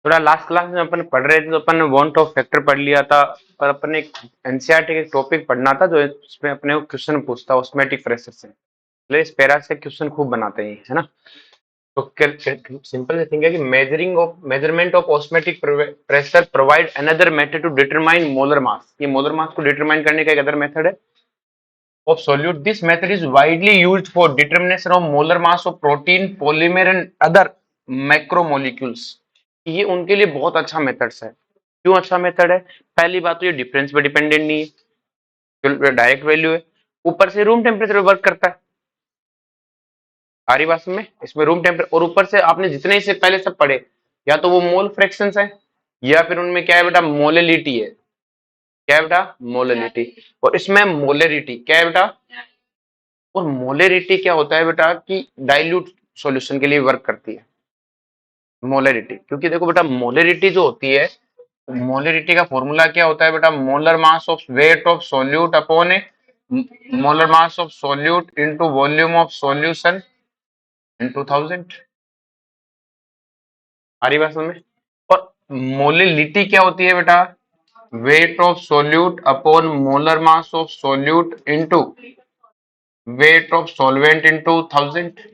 थोड़ा last class में अपन पढ़ रहे थे तो अपन ने वांट ऑफ फैक्टर पढ़ लिया था। और अपन ने एक एनसीईआरटी का टॉपिक पढ़ना था जो इसमें अपने को क्वेश्चन पूछता ऑस्मोटिक प्रेशर से। इसलिए इस पैरा से क्वेश्चन खूब बनाते हैं, है ना। तो सिंपल थिंग है कि measurement of osmotic pressure provide another method to determine molar mass. ये मोलर मास को डिटरमाइन करने का एक अदर मेथड है of solute. This method is widely used for determination of molar mass of protein, polymer and other macromolecules. ये उनके लिए बहुत अच्छा मेथड्स है। क्यों अच्छा मेथड है? पहली बात तो ये डिफरेंस पे डिपेंडेंट नहीं है, डायरेक्ट वैल्यू है। ऊपर से रूम टेम्परेचर पे वर्क करता है। आ रही बात में, इसमें रूम टेम्परेचर और ऊपर से आपने जितने से पहले सब पढ़े, या तो वो मोल फ्रैक्शंस है या फिर उनमें क्या है बेटा, मोलेलिटी है। क्या है बेटा? मोलेलिटी। और इसमें मोलेरिटी क्या है बेटा? और मोलेरिटी क्या होता है बेटा कि डाइल्यूट सॉल्यूशन के लिए वर्क करती है मोलेरिटी। क्योंकि देखो बेटा, मोलेरिटी जो होती है, मोलेरिटी का फॉर्मूला क्या होता है बेटा? Molar mass of weight of solute upon A molar mass of solute into volume of solution into 1000। आ रही बात समझ में? और मोलेलिटी क्या होती है बेटा? Weight of solute upon molar mass of solute into weight of solvent into 1000।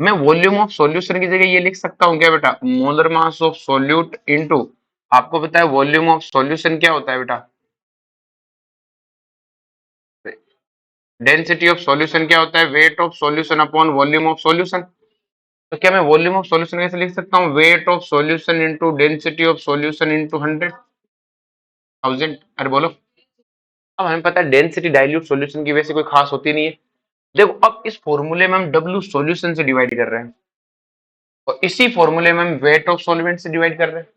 मैं वॉल्यूम ऑफ सॉल्यूशन की जगह ये लिख सकता हूँ क्या बेटा? Molar mass of solute into, आपको पता है वॉल्यूम ऑफ सॉल्यूशन क्या होता है बेटा? डेंसिटी ऑफ सॉल्यूशन क्या होता है? Weight of solution upon volume of solution. तो क्या मैं वॉल्यूम ऑफ सॉल्यूशन कैसे लिख सकता हूँ? Weight of solution into density of solution into 100,000। अरे बोलो। अब हमें पता है डेंसिटी डाइल्यूट सॉल्यूशन की वैसे कोई खास होती नहीं है। देखो, अब इस फॉर्मूले में हम डब्ल्यू सॉल्यूशन से डिवाइड कर रहे हैं और इसी फॉर्मूले में हम वेट ऑफ सॉल्वेंट से डिवाइड कर रहे हैं।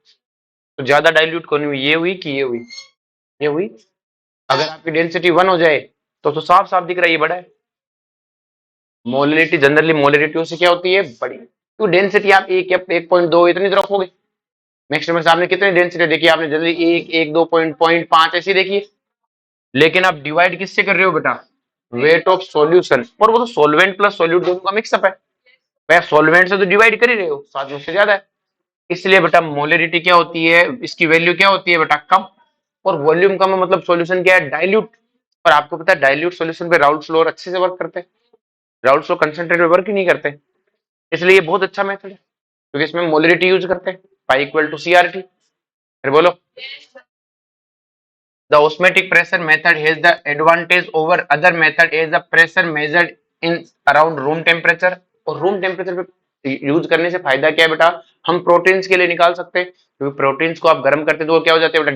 तो ज्यादा डाइल्यूट कौन हुई? ये हुई कि ये हुई? ये हुई। अगर आपकी डेंसिटी 1 हो जाए तो साफ साफ दिख रहा है ये बड़ा है। मोलरिटी जनरली मोलरिटी से क्या होती है? बड़ी। तो डेंसिटी आप 1 या 1.2 इतनी तो रखोगे मैक्सिमम से। आपने कितनी डेंसिटी देखी? आपने जनरली 1, 1, 2, 0.5 ऐसी देखी है। लेकिन आप डिवाइड किससे कर रहे हो बेटा? Weight of solution. और वो तो सॉल्वेंट प्लस सॉल्यूट दोनों का मिक्सअप है। भाई सॉल्वेंट से तो डिवाइड कर ही रहे हो, साथ में उससे ज्यादा है। इसलिए बेटा मोलरिटी क्या होती है? इसकी वैल्यू क्या होती है बेटा? कम। और वॉल्यूम कम है मतलब सॉल्यूशन क्या है? डाइल्यूट। और आपको पता है डाइल्यूट सॉल्यूशन पे राउल्ट लॉ अच्छे से वर्क करते हैं। राउल्ट लॉ कंसंट्रेट पे वर्क ही नहीं करते। इसलिए ये बहुत अच्छा मेथड है क्योंकि इसमें मोलरिटी यूज करते हैं। Pi equal to CRT. फिर बोलो। The osmotic pressure method has the advantage over other method as the pressure measured in around room temperature। और रूम टेम्परेचर पे यूज करने से फायदा क्या है बेटा? हम प्रोटीन्स के लिए निकाल सकते हैं क्योंकि प्रोटीन्स को आप गर्म करते हैं तो वो क्या हो जाते हैं बेटा?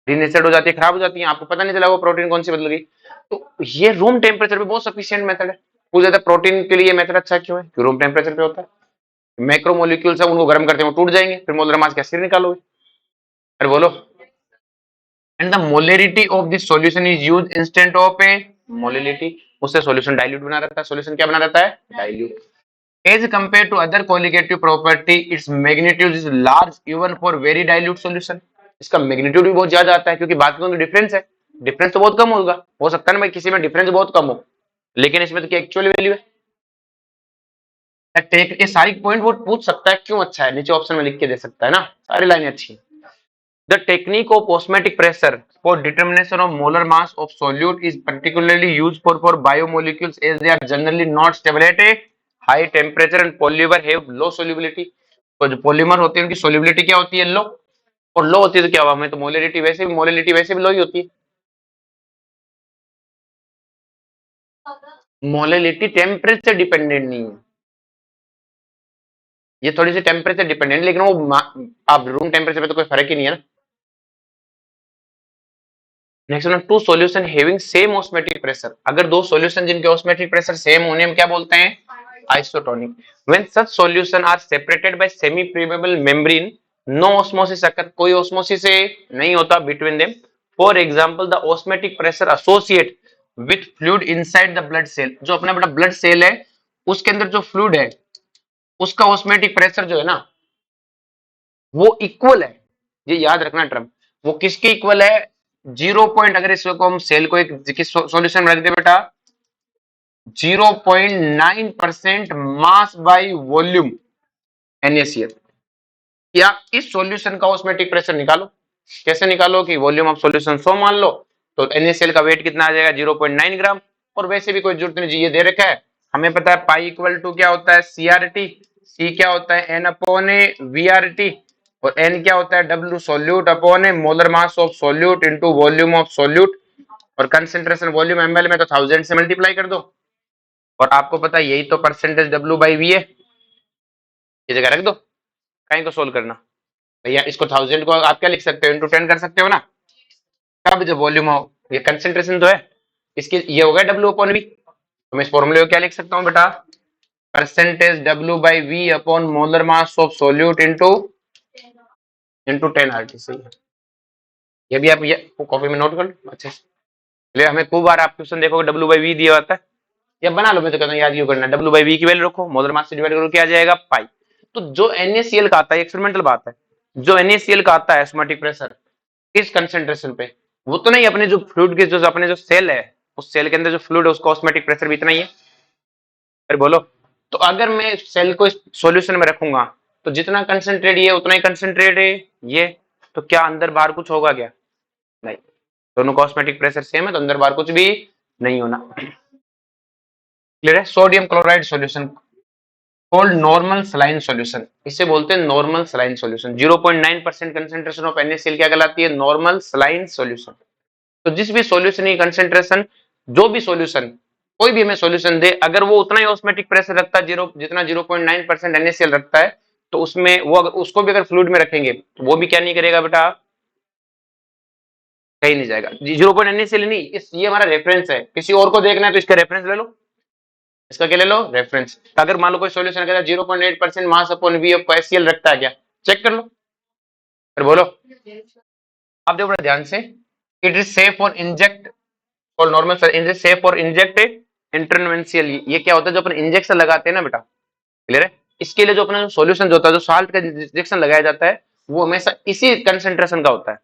डीनेचर्ड हो जाती है, खराब हो जाती है। आपको पता नहीं चला वो प्रोटीन कौन सी बदल गई। तो ये रूम टेम्परेचर पे बहुत सफिशियंट मेथड है। पूछ जाता है प्रोटीन के लिए मेथड अच्छा क्यों है? क्योंकि रूम टेम्परेचर पे होता है। मैक्रोमोलिक्यूल्स है, उनको गर्म करते हैं वो टूट जाएंगे, फिर मोलर मास कैसे निकालोगे? अरे बोलो। and the molarity of this solution is used instead of a molality। उससे सॉल्यूशन डाइल्यूट बना रहता है। सॉल्यूशन क्या बना रहता है? Dilute. As compare to other colligative property its magnitude is large even for very dilute solution. इसका magnitude भी बहुत ज्यादा आता है क्योंकि बात करूं तो डिफरेंस है। डिफरेंस तो बहुत कम होगा, हो सकता है ना भाई किसी में डिफरेंस बहुत कम हो, लेकिन इसमें तो क्या एक्चुअल वैल्यू है। टेक ये सारी पॉइंट वो पूछ सकता है क्यों अच्छा है, नीचे ऑप्शन में लिख के दे सकता है ना, सारी लाइनें अच्छी है। The technique of osmotic pressure for determination of molar mass of solute is particularly used for biomolecules as they are generally not stable at a high temperature and polymer have low solubility। तो जो polymer होते हैं उनकी solubility क्या होती है? लो। और लो होती है तो क्या हुआ? हमें तो मोलरिटी वैसे भी लो ही होती है। मोलरिटी टेम्परेचर डिपेंडेंट नहीं है, ये थोड़ी सी टेम्परेचर डिपेंडेंट, लेकिन वो आप रूम टेम्परेचर पे तो कोई फर्क ही नहीं है ना। Next one, two solution having same osmotic pressure. अगर दो सॉल्यूशन जिनके ऑस्मोटिक प्रेशर सेम होने हम क्या बोलते हैं? Isotonic. When such solution are separated by semi permeable membrane no osmosis occur. कोई ऑस्मोसिस नहीं होता between them. For example the osmotic pressure associate with fluid inside the blood cell. जो अपना बड़ा ब्लड सेल है उसके अंदर जो फ्लूइड है उसका ऑस्मोटिक प्रेशर जो है ना वो इक्वल है। ये याद रखना टर्म। वो किसके इक्वल है? 0 अगर इसको हम सेल को एक सॉल्यूशन में रख दे बेटा, 0.9% मास बाय वॉल्यूम NaCl। या इस सॉल्यूशन का ऑस्मोटिक प्रेशर निकालो। कैसे निकालो कि वॉल्यूम ऑफ सॉल्यूशन 100 मान लो, तो NaCl का वेट कितना आ जाएगा 0.9 ग्राम। और वैसे भी कोई जरूरत नहीं, ये दे रखा है हमें पता है पाई इक्वल टू क्या होता है CRT, C क्या होता है N अपॉन ए VRT, और N क्या होता है W solute upon A molar mass of solute into volume of solute, और कंसेंट्रेशन वॉल्यूम ml में तो 1000 से मल्टीप्लाई कर दो, और आपको पता है यही तो परसेंटेज W बाई V है, ये जगह रख दो, कहीं को सोल्व करना भैया। इसको 1000 को आप क्या लिख सकते हो, इंटू 10 कर सकते हो ना। कब जो वॉल्यूम हो, ये कंसेंट्रेशन तो है, इसकी ये हो गया डब्ल्यू अपॉन वी, तो मैं इस फॉर्मूले को क्या लिख सकता हूँ बेटा, percentage W by V upon molar mass of solute into into 10 RT। सही है, ये भी आप ये कॉपी में नोट कर लो अच्छे से। इसलिए हमें खूब बार आप क्वेश्चन देखोगे डब्ल्यू बाई वी दिया होता है, या बना लो, मैं तो कहता हूँ याद क्यों करना, डब्ल्यू बाई वी की वैल्यू रखो, मोलर मास से डिवाइड करो, क्या आ जाएगा पाई। तो जो NaCl का आता है, एक्सपेरिमेंटल बात है, जो NaCl का आता है ऑस्मोटिक प्रेशर किस कंसेंट्रेशन पे, वो तो नहीं, अपने जो फ्लूइड के जो अपने जो सेल है, उस सेल के अंदर जो फ्लूइड है उसका ऑस्मोटिक प्रेशर भी इतना ही है। फिर बोलो, तो अगर मैं सेल को इस सॉल्यूशन में रखूंगा तो जितना कंसेंट्रेट ये उतना ही कंसेंट्रेट है ये, तो क्या अंदर बाहर कुछ होगा क्या, नहीं, दोनों का ऑस्मोटिक प्रेशर सेम है, तो अंदर बाहर कुछ भी नहीं होना। क्लियर है। Sodium chloride solution called normal saline solution, इसे बोलते हैं normal saline solution. 0.9% concentration of NaCl क्या कहलाती है, नॉर्मल सलाइन सॉल्यूशन। तो जिस भी सॉल्यूशन की कंसेंट्रेशन, जो भी सॉल्यूशन कोई भी हमें सॉल्यूशन दे, अगर वो उतना ही ऑस्मेटिक प्रेशर रखता है जीरो जितना 0.9% NaCl रखता है, तो उसमें वो अगर उसको भी अगर फ्लूइड में रखेंगे तो वो भी क्या नहीं करेगा बेटा, कहीं नहीं जाएगा। 0.9 नहीं, इस ये हमारा रेफरेंस है, किसी और को देखना है तो इसका रेफरेंस ले लो, इसका क्या ले लो, रेफरेंस। तो अगर मान लो कोई सॉल्यूशन कहता है 0.8% mass upon V of HCl रखता है क्या, चेक कर लो, फिर बोलो। आप देखो ध्यान से, it is safe for inject और normal saline is safe for inject intravenous, ये क्या होता है जो अपन इंजेक्शन लगाते हैं ना बेटा, क्लियर है। इसके लिए जो अपना सॉल्यूशन जो होता है, जो साल्ट का इंजेक्शन लगाया जाता है, वो हमेशा इसी कंसेंट्रेशन का होता है,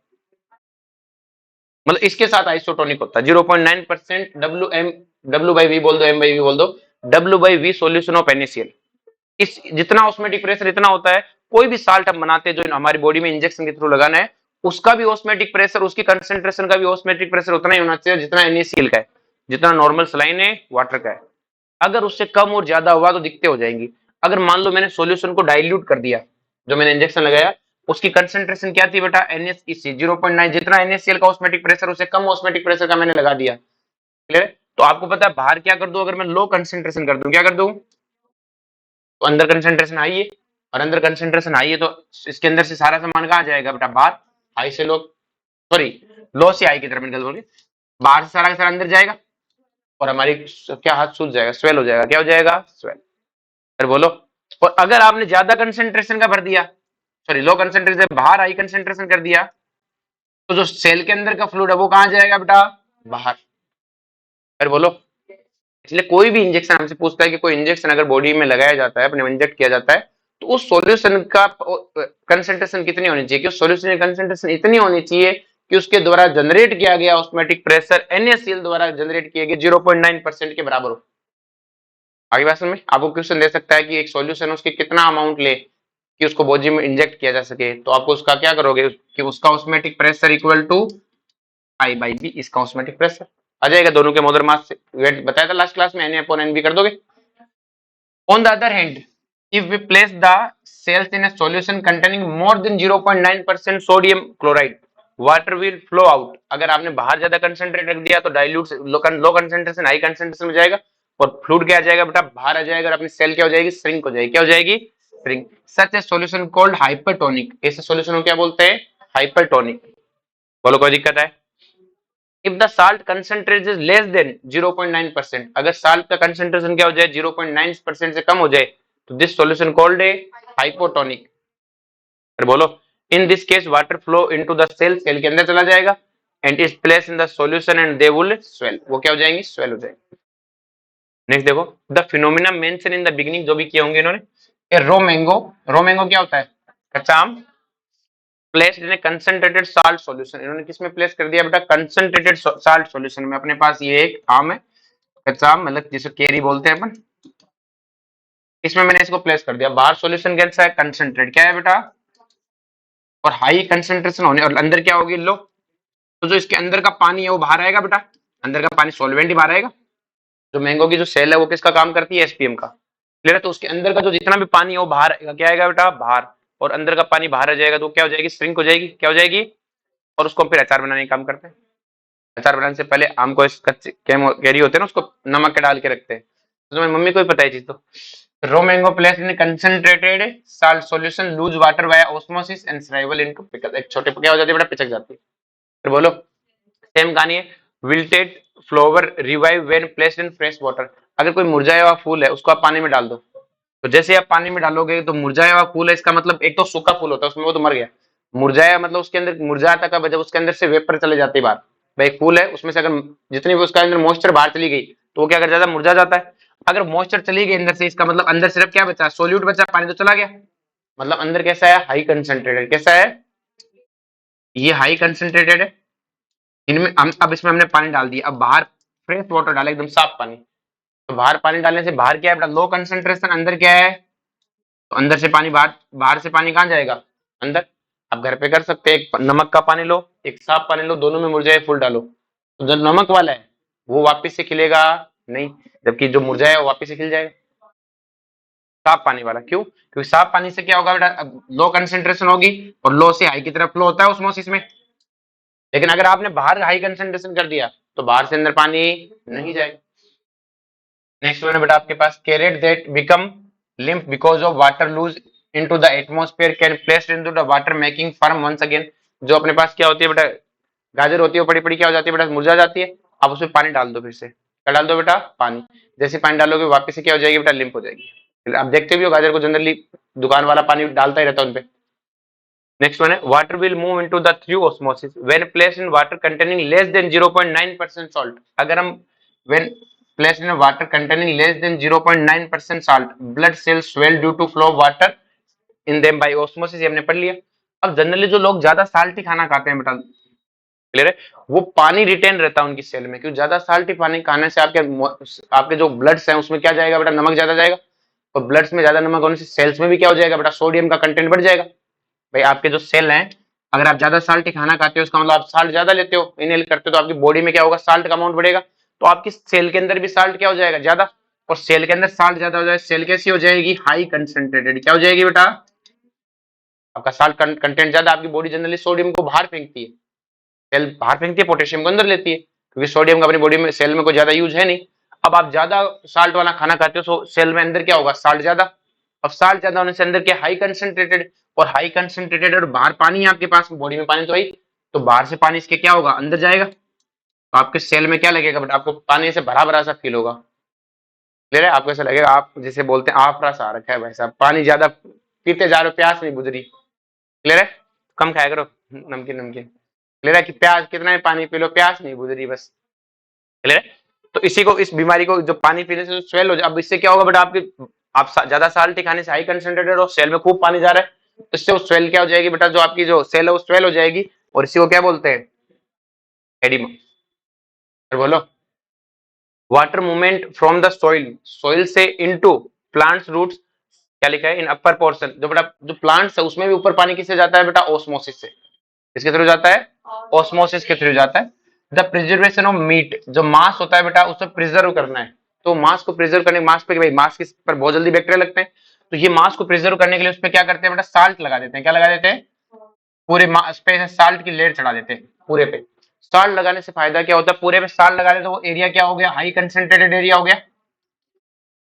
मतलब इसके साथ आइसोटोनिक होता है। 0.9% डब्ल्यू बाई वी बोल दो, एम बाई वी बोल दो, W by we solution of NaCl, इस जितना ऑस्मेटिक प्रेशर इतना होता है। कोई भी साल्ट हम बनाते हैं जो हमारी बॉडी में इंजेक्शन के थ्रू लगाना है, उसका भी ऑस्मेटिक प्रेशर, उसकी कंसेंट्रेशन का भी ऑस्मेटिक प्रेशर उतना ही होना चाहिए जितना NaCl का है, जितना नॉर्मल सलाइन है वाटर का है। अगर उससे कम और ज्यादा हुआ तो दिक्कतें हो जाएंगी। अगर मान लो मैंने सॉल्यूशन को डाइल्यूट कर दिया, जो मैंने इंजेक्शन लगाया उसकी कंसेंट्रेशन क्या थी बेटा, NaCl 0.9, जितना NaCl का ऑस्मेटिक प्रेशर उससे कम ऑस्मेटिक प्रेशर का मैंने लगा दिया, क्लियर। तो आपको पता है बाहर क्या कर दूं, अगर मैं लो कंसेंट्रेशन कर दूं, क्या कर दूं, तो अंदर कंसेंट्रेशन हाई है, और अंदर कंसेंट्रेशन हाई है तो इसके अंदर से सारा सामान कहाँ जाएगा बेटा, बाहर। हाई से लो, सॉरी, लो से हाई की तरफ निकल बोल, बाहर से सारा का सारा अंदर जाएगा, और हमारी क्या हाथ सूज जाएगा, स्वेल हो जाएगा, क्या हो जाएगा, स्वेल। फिर बोलो, और अगर आपने ज्यादा कंसेंट्रेशन का भर दिया, सॉरी लो कंसेंट्रेशन बाहर हाई कंसेंट्रेशन कर दिया, तो जो सेल के अंदर का फ्लूइड है वो कहाँ जाएगा बेटा, बाहर। फिर बोलो, इसलिए कोई भी इंजेक्शन हमसे पूछता है कि कोई इंजेक्शन अगर बॉडी में लगाया जाता है, अपने इंजेक्ट किया जाता है, तो उस सॉल्यूशन का कंसेंट्रेशन कितनी होनी चाहिए, कि उस सॉल्यूशन की कंसेंट्रेशन इतनी होनी चाहिए कि उसके द्वारा जनरेट किया गया ऑस्मेटिक प्रेशर NaCl द्वारा जनरेट किए गए 0.9% के बराबर हो। आगे बात में आपको क्वेश्चन दे सकता है कि एक सॉल्यूशन उसके कितना अमाउंट ले कि उसको बॉडी में इंजेक्ट किया जा सके, तो आपको उसका क्या करोगे कि उसका osmotic pressure equal to I by B, इसका ऑस्मेटिक प्रेशर आ जाएगा, दोनों के मोलर मास से वेट बताया था लास्ट क्लास में, Na अपॉन Nb कर दोगे। On the other hand, if we place the cells in a solution containing more than 0.9% sodium chloride, water will flow out। अगर आपने बाहर ज्यादा कंसेंट्रेट रख दिया तो dilute low concentration high concentration में जाएगा, और फ्लूइड क्या आ जाएगा बेटा, बाहर आ जाएगा, और अपनी सेल क्या हो जाएगी, श्रिंक हो जाएगी, क्या हो जाएगी, श्रिंक। सच ए सॉल्यूशन कॉल्ड हाइपरटोनिक, ऐसे सॉल्यूशन को क्या बोलते हैं, हाइपरटोनिक। बोलो कोई दिक्कत है। If the salt concentrate is less than 0.9%, अगर साल्ट का कंसेंट्रेशन क्या हो जाए 0.9% से कम हो जाए, तो this solution called a hypotonic. फिर बोलो, in this case water flow into the cell, cell के अंदर चला जाएगा, and is place in the solution and they will swell, वो क्या हो जाएंगे, स्वेल हो जाएंगे। नेक्स्ट देखो, the phenomena mention in the beginning, जो भी किए होंगे इन्होंने, ए रो मैंगो, रो मैंगो क्या होता है, कच्चा आम, placed in concentrated salt solution, इन्होंने किस में प्लेस कर दिया बेटा, कंसंट्रेटेड साल्ट सॉल्यूशन में। अपने पास ये एक आम है, कच्चा आम, मतलब जिसे केरी बोलते हैं अपन, इसमें मैंने इसको प्लेस कर दिया, बाहर सॉल्यूशन कैसा है, कंसंट्रेट क्या है बेटा, और हाई कंसेंट्रेशन होने और अंदर क्या होगी लो, तो जो इसके अंदर का पानी है वो बाहर आएगा बेटा, अंदर का पानी सॉल्वेंट ही बाहर आएगा। जो मैंगो की जो सेल है वो किसका काम करती है, एसपीएम का, क्लियर है। तो उसके अंदर का जो जितना भी पानी है वो बाहर आएगा, क्या आएगा बेटा, बाहर। और अंदर का पानी बाहर आ जाएगा तो क्या हो जाएगी, श्रिंक हो जाएगी, क्या हो जाएगी। और उसको हम फिर अचार बनाने का काम करते हैं। अचार बनाने से पहले आम को इस कच्चे कैरी होते हैं ना, उसको नमक के डाल के रखते हैं। तो तुम्हारी मम्मी को ही पता है चीज तो। Raw mango place in concentrated salt solution lose water via osmosis and shrivel into pickle, एक छोटे क्या हो जाती है बेटा, पिचक जाती है। फिर बोलो, सेम कहानी है। Wilted flower revive when placed in fresh water, अगर कोई मुरझाया हुआ फूल है उसको आप पानी में डाल दो, तो जैसे आप पानी में डालोगे तो मुरझाया हुआ फूल है, इसका मतलब एक तो सूखा फूल होता है उसमें, वो तो मर गया। मुरझाया मतलब उसके अंदर मुरझाता कब है, जब उसके अंदर से वेपर चले जाते हैं बाहर। भाई एक फूल है उसमें से अगर जितनी भी उसका अंदर मॉइस्चर बाहर चली गई तो वो क्या कर जाता है, मुरझा जाता है। अगर मॉइस्चर चली गई अंदर से, इसका मतलब अंदर सिर्फ क्या बचा, सोल्यूट बचा, पानी तो चला गया। मतलब अंदर कैसा है, हाई कंसेंट्रेटेड, कैसा है, ये हाई कंसेंट्रेटेड है। इनमें हम अब इसमें हमने पानी डाल दिया, अब बाहर फ्रेश वाटर डाला, एकदम साफ पानी। तो बाहर पानी डालने से बाहर क्या है बेटा, लो कंसेंट्रेशन, अंदर क्या है, तो अंदर से पानी बाहर, बाहर से पानी कहाँ जाएगा, अंदर। आप घर पे कर सकते हैं, एक नमक का पानी लो, एक साफ पानी लो, दोनों में मुरझाए फूल डालो, तो जो नमक वाला है वो वापस से खिलेगा नहीं, जबकि जो मुरझाया है वो वापस से खिल जाएगा। साफ पानी वाला क्यों, क्योंकि साफ पानी से क्या होगा बेटा, लो कंसेंट्रेशन होगी, और लो से हाई की तरफ फ्लो होता है ऑस्मोसिस में। लेकिन अगर आपने बाहर हाई कंसेंट्रेशन कर दिया तो बाहर से अंदर पानी नहीं जाएगा। नेक्स्ट वन है बेटा आपके पास, carrot that become limp because of water lose into the atmosphere can placed into the water making firm once again. जो अपने पास क्या होती है बेटा, गाजर होती है, बड़ी बड़ी क्या हो जाती है बेटा, मुरझा जाती है। आप उसमें पानी डाल दो, फिर से क्या डाल दो बेटा, पानी। जैसे पानी डालोगे वापस से क्या हो जाएगी बेटा, लिम्फ हो जाएगी। आप देखते भी हो गाजर को जनरली दुकान वाला पानी डालता ही रहता है उनपे। नेक्स्ट वन है, water will move into the through osmosis when placed in water containing less than 0.9% salt. अगर हम when placed in water containing less than 0.9% salt blood cells swell due to flow of water in them by osmosis, ये हमने पढ़ लिया। अब generally जो लोग ज्यादा साल्टी खाना खाते हैं बेटा, क्लियर है, वो पानी रिटेन रहता है उनकी सेल में, क्योंकि ज्यादा साल्टी पानी खाने से आपके जो ब्लड्स हैं उसमें क्या जाएगा बेटा, नमक ज्यादा जाएगा। और ब्लड्स में ज्यादा नमक होने से सेल्स में भी क्या हो जाएगा बेटा, सोडियम का कंटेंट बढ़ जाएगा। भाई आपके जो सेल हैं, अगर आप ज्यादा साल्ट खाना खाते हो उसका मतलब आप साल्ट ज्यादा लेते हो, इनहेल करते हो, तो आपकी बॉडी में क्या होगा, साल्ट का अमाउंट बढ़ेगा। तो आपकी सेल के अंदर भी साल्ट क्या हो जाएगा, ज्यादा। और सेल के अंदर साल्ट ज्यादा हो जाए, सेल कैसी हो जाएगी, हाई कंसेंट्रेटेड, क्या हो जाएगी बेटा, आपका साल्ट कंटेंट ज्यादा। आपकी बॉडी जनरली सोडियम को बाहर फेंकती है, सेल बाहर फेंकती है, पोटेशियम को अंदर लेती है, क्योंकि सोडियम का अपनी बॉडी में सेल में कोई ज्यादा यूज है नहीं। अब आप ज्यादा साल्ट वाला खाना खाते हो तो सेल में अंदर क्या होगा, साल्ट ज्यादा। अब साल्ट ज्यादा होने से अंदर क्या, हाई कंसेंट्रेटेड। और हाई कंसेंट्रेटेड और बाहर पानी है आपके पास, बॉडी में पानी तो है, तो बाहर से पानी इसके क्या होगा, अंदर जाएगा, तो आपके सेल में क्या लगेगा बट आपको पानी से भरा भरा सा फील होगा। क्लियर है, आपको ऐसा लगेगा आप जैसे बोलते हैं आफरा सा आ रखा है भाई साहब, पानी ज्यादा पीते जा रहे हो, प्यास नहीं बुझ रही। क्लियर है, कम खाया करो नमकीन नमकीन। क्लियर है कि प्याज कितना ही पानी पी लो, प्यास नहीं बुझ रही बस। क्लियर है। तो इसी को, इस बीमारी को जो पानी पीने से स्वेल हो जाए, अब इससे क्या होगा बेटा, आपकी आप ज्यादा साल्ट खाने से हाई कंसेंट्रेटेड और सेल में खूब पानी जा रहा है, तो इससे वो स्वेल क्या हो जाएगी बेटा, जो आपकी जो सेल है वो स्वेल हो जाएगी, और इसी को क्या बोलते हैं, एडिमा। फिर बोलो, water movement from the soil, soil से इनटू प्लांट्स रूट्स, क्या लिखा है, इन अपर पोर्शन, जो बेटा जो प्लांट्स है उसमें भी ऊपर पानी किससे जाता है बेटा, ओस्मोसिस से। किसके थ्रू जाता है, ओस्मोसिस के थ्रू जाता है। द प्रिजर्वेशन ऑफ मीट, जो मांस होता है बेटा उसे प्रिजर्व करना है, तो मांस को प्रिजर्व करने, मांस पे भाई मांस के पर बहुत जल्दी बैक्टीरिया लगते हैं, तो ये मांस को प्रिजर्व करने के लिए उस पर क्या करते हैं बेटा, साल्ट लगा देते हैं, क्या लगा देते हैं, पूरे मांस पे साल्ट की लेयर चढ़ा देते हैं पूरे पे। साल्ट लगाने से फायदा क्या होता है, पूरे पे साल्ट लगा देते तो वो एरिया क्या हो गया, हाई कंसेंट्रेटेड एरिया हो गया,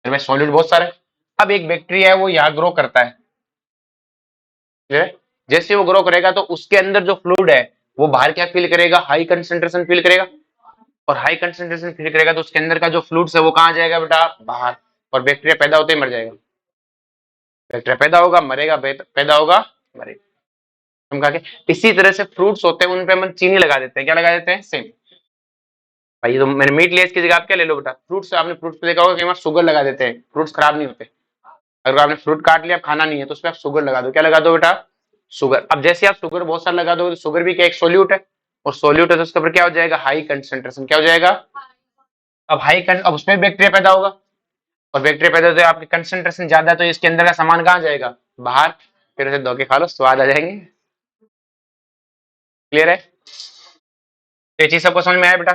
इसमें सॉल्यूट बहुत सारे। अब एक बैक्टीरिया है वो यहाँ ग्रो करता है, जैसे वो ग्रो करेगा तो उसके अंदर जो फ्लूइड है वो बाहर क्या फील करेगा, हाई कंसेंट्रेशन फील करेगा, और हाई कंसेंट्रेशन फील करेगा तो उसके अंदर का जो फ्लूइड्स है वो कहाँ जाएगा बेटा, बाहर। और बैक्टीरिया पैदा होते ही मर जाएगा, बैक्टीरिया पैदा होगा मरेगा, पैदा होगा मरेगा, समझा के। इसी तरह से फ्रूट्स होते हैं, उन पे हम चीनी लगा देते हैं, क्या लगा देते हैं, सेम। भाई तो मैंने मीट लिया, इसकी जगह आप क्या ले लो बेटा, फ्रूट्स, आपने फ्रूट्स पे देखा होगा कई बार शुगर लगा देते हैं, फ्रूट्स खराब नहीं होते। अगर आपने फ्रूट काट लिया, खाना नहीं है, तो उस पर आप शुगर लगा दो, क्या लगा दो बेटा, शुगर। अब जैसे आप शुगर बहुत सारा लगा दो तो शुगर भी क्या एक सोल्यूट है, और सोल्यूट है तो उसके ऊपर क्या हो जाएगा, हाई कंसेंट्रेशन, क्या हो जाएगा। अब अब उसमें बैक्टीरिया पैदा होगा, और बैक्टीरिया पैदा होते आपकी कंसेंट्रेशन ज्यादा है, तो इसके अंदर का सामान कहाँ जाएगा, बाहर। फिर उसे धो के खा लो, स्वाद आ जाएंगे। क्लियर है? तो ये चीज सबको समझ में आया बेटा?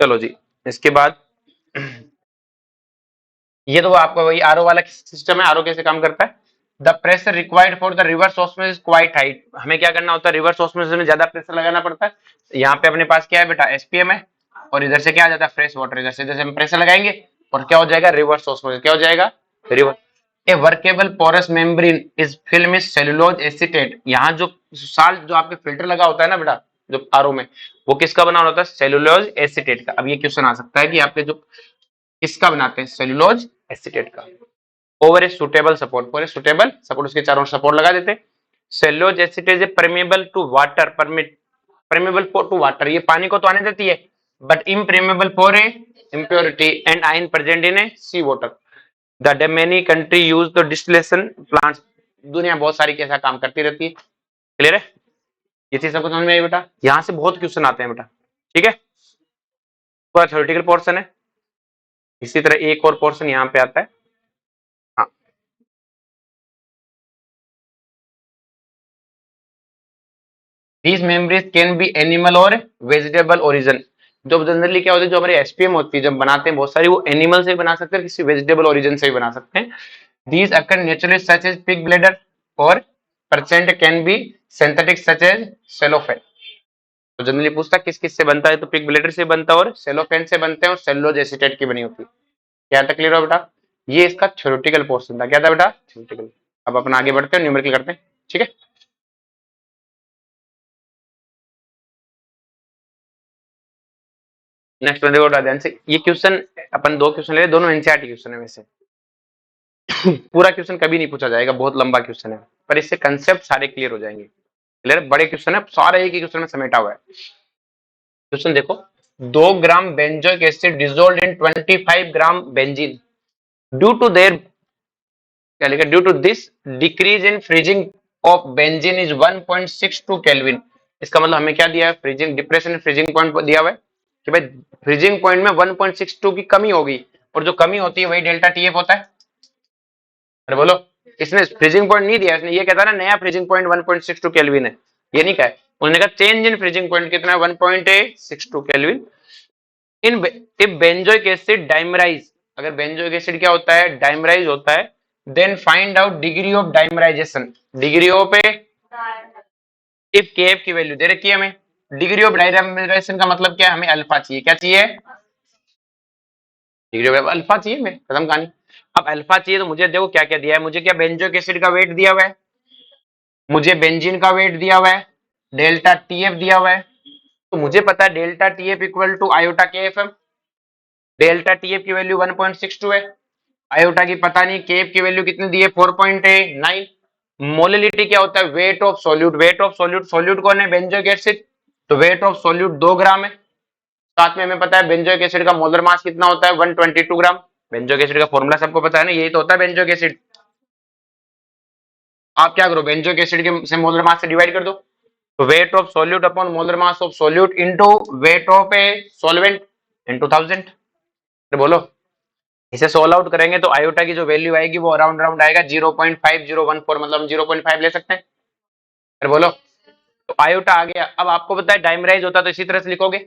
चलो जी, इसके बाद ये तो आपका वही आरओ वाला सिस्टम है। आरओ कैसे काम करता है? The pressure required for the reverse osmosis quite high. हमें क्या करना होता है? रिवर्स ऑस्मोसिस में ज्यादा प्रेशर लगाना पड़ता है। यहाँ पे अपने पास क्या है बेटा? एसपीएम है, और इधर से क्या आ जाता है? Fresh water. इधर से जैसे हम प्रेशर लगाएंगे और क्या हो जाएगा? Reverse osmosis. क्या हो जाएगा? Reverse. A workable porous membrane is film is cellulose acetate. यहाँ जो साल्ट जो आपके फिल्टर लगा होता है ना बेटा, जो आरओ में, वो किसका बना होता है? सेलुलोज एसीटेट का। अब ये क्वेश्चन आ सकता है कि आपके जो किसका बनाते हैं? सेलुलोज एसीटेट का। Over a suitable support, for a suitable support, उसके चारों सपोर्ट लगा देते। Cellulose acetate is permeable to water, permeable to water, ये पानी को तो आने देती है, but impermeable for a impurity and iron present in a sea water. The many country use the distillation plants. दुनिया बहुत सारी कैसा काम करती रहती है। क्लियर है? ये चीज सबको समझ में आई बेटा? यहाँ से बहुत क्वेश्चन आते हैं बेटा। ठीक है, पूरा थ्योरेटिकल पोर्शन है। इसी तरह एक और पोर्शन यहाँ पे आता है। हाँ, these memories can be animal और वेजिटेबल ओरिजिन। जो जनरली क्या होता है, जो हमारी एसपीएम होती है जब बनाते हैं बहुत सारी, वो एनिमल से भी बना सकते हैं, किसी वेजिटेबल ओरिजिन से भी बना सकते हैं। These occur naturally such as pig bladder और percent can be synthetic such as cellophane. तो जनरली पूछता है किस किस से बनता है, तो पिग ब्लेडर से बनता है और सेलोफेन से बनते हैं, और सेलुलोज एसीटेट की बनी होती है। क्या था? क्लियर हो बेटा? ये इसका थ्योरेटिकल पोर्शन था। क्या था बेटा? थ्योरेटिकल। अब अपन आगे बढ़ते हैं, न्यूमेरिकल करते हैं। ठीक है, नेक्स्ट देखो ध्यान से। ये क्वेश्चन अपन दो क्वेश्चन ले, दोनों एनसीईआरटी क्वेश्चन है वैसे। पूरा क्वेश्चन कभी नहीं पूछा जाएगा, बहुत लंबा क्वेश्चन है, पर इससे कंसेप्ट सारे क्लियर हो जाएंगे। क्लियर? बड़े क्वेश्चन है सारे, एक ही क्वेश्चन में समेटा हुआ है। क्वेश्चन देखो, 2 gram benzoic acid dissolved in 25 gram benzene due to their, क्या लिखा? Due to this decrease in freezing of benzene is 1.62 kelvin. इसका मतलब हमें क्या दिया है? फ्रीजिंग डिप्रेशन फ्रीजिंग पॉइंट दिया हुआ है कि भाई फ्रीजिंग पॉइंट में 1.62 की कमी होगी, और जो कमी होती है वही डेल्टा टीएफ होता है। अरे बोलो, इसने फ्रीजिंग पॉइंट नहीं दिया, इसने ये कहता है ना नया फ्रीजिंग पॉइंट 1.62 केल्विन है, ये नहीं कहा है। उन्होंने कहा चेंज इन फ्रीजिंग पॉइंट कितना है? 1.62 kelvin. In if benzoic acid dimerize, अगर बेंजोइक एसिड क्या होता है? डाइमराइज होता है, then find out degree of dimerization. Degree of a, if KF की वैल्यू दे रखी है हमें, डिग्री ऑफ डाइमराइजेशन का मतलब क्या है? हमें अल्फा चाहिए। क्या चाहिए? डिग्री ऑफ अल्फा चाहिए, हमें खत्म कहानी। अब अल्फा चाहिए तो मुझे देखो क्या क्या दिया है। मुझे क्या बेंजोइक एसिड का वेट दिया हुआ है, मुझे बेंजीन का वेट दिया हुआ है, डेल्टा टीएफ दिया हुआ है। तो मुझे पता है delta TF equal to iota K F M. Delta TF की वैल्यू 1.62 है, आयोटा की पता नहीं, केएफ की वैल्यू कितनी दी है? 4.9। मोलिलिटी क्या होता है? Weight of solute. Weight of solute, solute कौन है? बेंजोइक एसिड, तो वेट ऑफ सॉल्यूट 2 ग्राम है। साथ में हमें पता है बेंजोइक एसिड का मोलर मास कितना होता है? 122 ग्राम। बेंजोइक एसिड का फॉर्मूला सबको पता है ना, यही तो होता है बेंजोइक एसिड। आप क्या करो? बेंजोइक एसिड के से मोलर मास से डिवाइड कर दो, तो weight of solute upon molar mass of solute into weight of a solvent into 1000। तो बोलो, इसे सोल्व आउट करेंगे तो आयोटा की जो वैल्यू आएगी वो अराउंड अराउंड आएगा 0.5014, मतलब हम 0.5 ले सकते हैं। फिर बोलो, तो आयोटा आ गया। अब आपको पता है डाइमराइज होता तो इसी तरह से लिखोगे,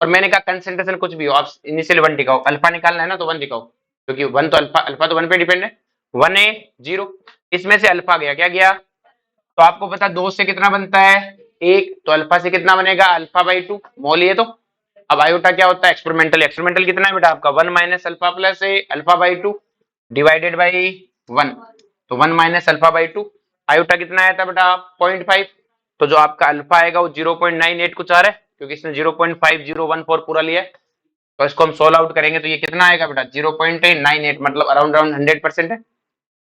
और मैंने कहा कंसेंट्रेशन कुछ भी हो, आप इनिशियल 1 दिखाओ, अल्फा निकालना है ना तो 1 दिखाओ, क्योंकि 1 तो अल्फा, अल्फा तो 1 पे डिपेंड है। 1 है 0, इसमें से अल्फा गया, क्या गया? तो आपको पता 2 से कितना बनता है? 1, तो अल्फा से कितना बनेगा? अल्फा बाई 2 मोल। ये तो अब आयोटा क्या होता है? एक्सपेरिमेंटल। एक्सपेरिमेंटल कितना है बेटा आपका? 1 minus alpha plus A alpha by 2 divided by 1, तो 1 माइनस अल्फा बाई 2। आयोटा कितना आया था बेटा? 0.5। तो जो आपका अल्फा आएगा वो 0.98 कुछ आ रहा है, क्योंकि इसने 0.5014 पूरा लिया है। तो इसको हम सोल्व आउट करेंगे तो ये कितना आएगा बेटा? 0.98, मतलब अराउंड अराउंड 100% है।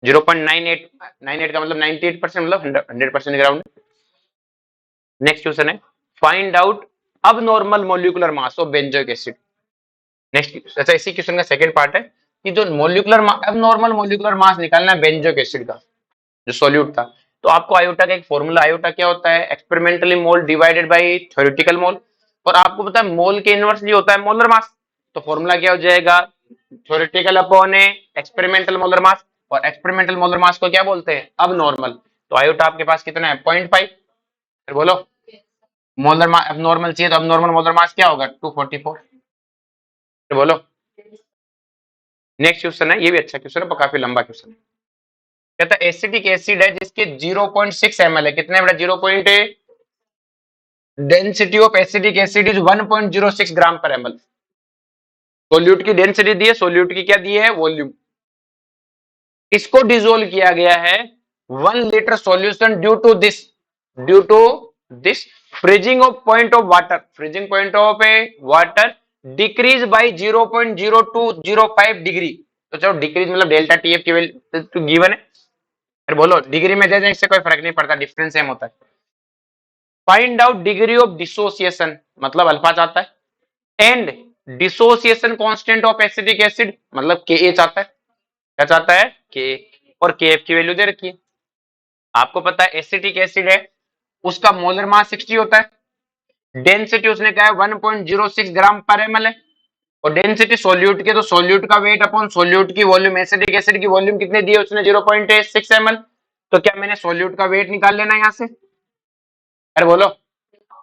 0.98 का मतलब 98%, मतलब 100% के अराउंड। नेक्स्ट क्वेश्चन है, फाइंड आउट अब normal molecular mass of benzoic acid. Next, अच्छा इसी क्वेश्चन का सेकंड पार्ट है कि जो मोलिकुलर अब नॉर्मल मोलिकुलर मास निकालना है बेंजोइक एसिड का, जो सॉल्यूट था। तो आपको आयोटा का एक फॉर्मूला, आयोटा क्या होता है? Experimentally mole divided by theoretical mole, और आपको पता है मोल के इनवर्सली होता है मोलर मास। तो फॉर्मूला क्या हो जाएगा? थ्योरेटिकल अपॉन ए एक्सपेरिमेंटल मोलर मास, और एक्सपेरिमेंटल मोलर मास को क्या बोलते हैं? अब नॉर्मल। तो आयोटा आपके पास कितना है? 0.5। फिर बोलो, मोलर मास अब नॉर्मल चाहिए तो अब नॉर्मल मोलर मास क्या होगा 244। फिर बोलो, नेक्स्ट क्वेश्चन है, ये भी अच्छा क्वेश्चन है पर काफी लंबा क्वेश्चन है। कहता है एसिटिक एसिड है जिसके 0.6 ml है, कितने बेटा 0. Density of acidic acid is 1.06 ग्राम पर ml। सोल्यूट की डेंसिटी दी है, सोल्यूट की क्या दी है वॉल्यूम। इसको डिसोल्व किया गया है 1 litre solution due to this freezing of point of water, freezing point of a water decrease by 0.0205 degree. तो चलो डिक्रीज मतलब डेल्टा टीएफ की वैल्यू तो गिवन है। फिर बोलो डिग्री में दे दें, इससे कोई फर्क नहीं पड़ता, डिफरेंस सेम होता है। Find out degree of dissociation मतलब अल्फा चाहता है, and dissociation constant of acidic acid मतलब के चाहता है। क्या चाहता है के, और के एफ की वैल्यू दे रखी है। आपको पता है एसिटिक एसिड है, उसका मोलर मास 60 होता है, डेंसिटी उसने कहा है 1.06 ग्राम पर एमएल है, और डेंसिटी सोल्यूट के तो सोल्यूट का वेट अपॉन सोल्यूट की वॉल्यूम, एसिडिक एसिड की वॉल्यूम कितने दी है उसने 0.6 ml। तो क्या मैंने सोल्यूट का वेट निकाल लेना है यहां से। अरे बोलो,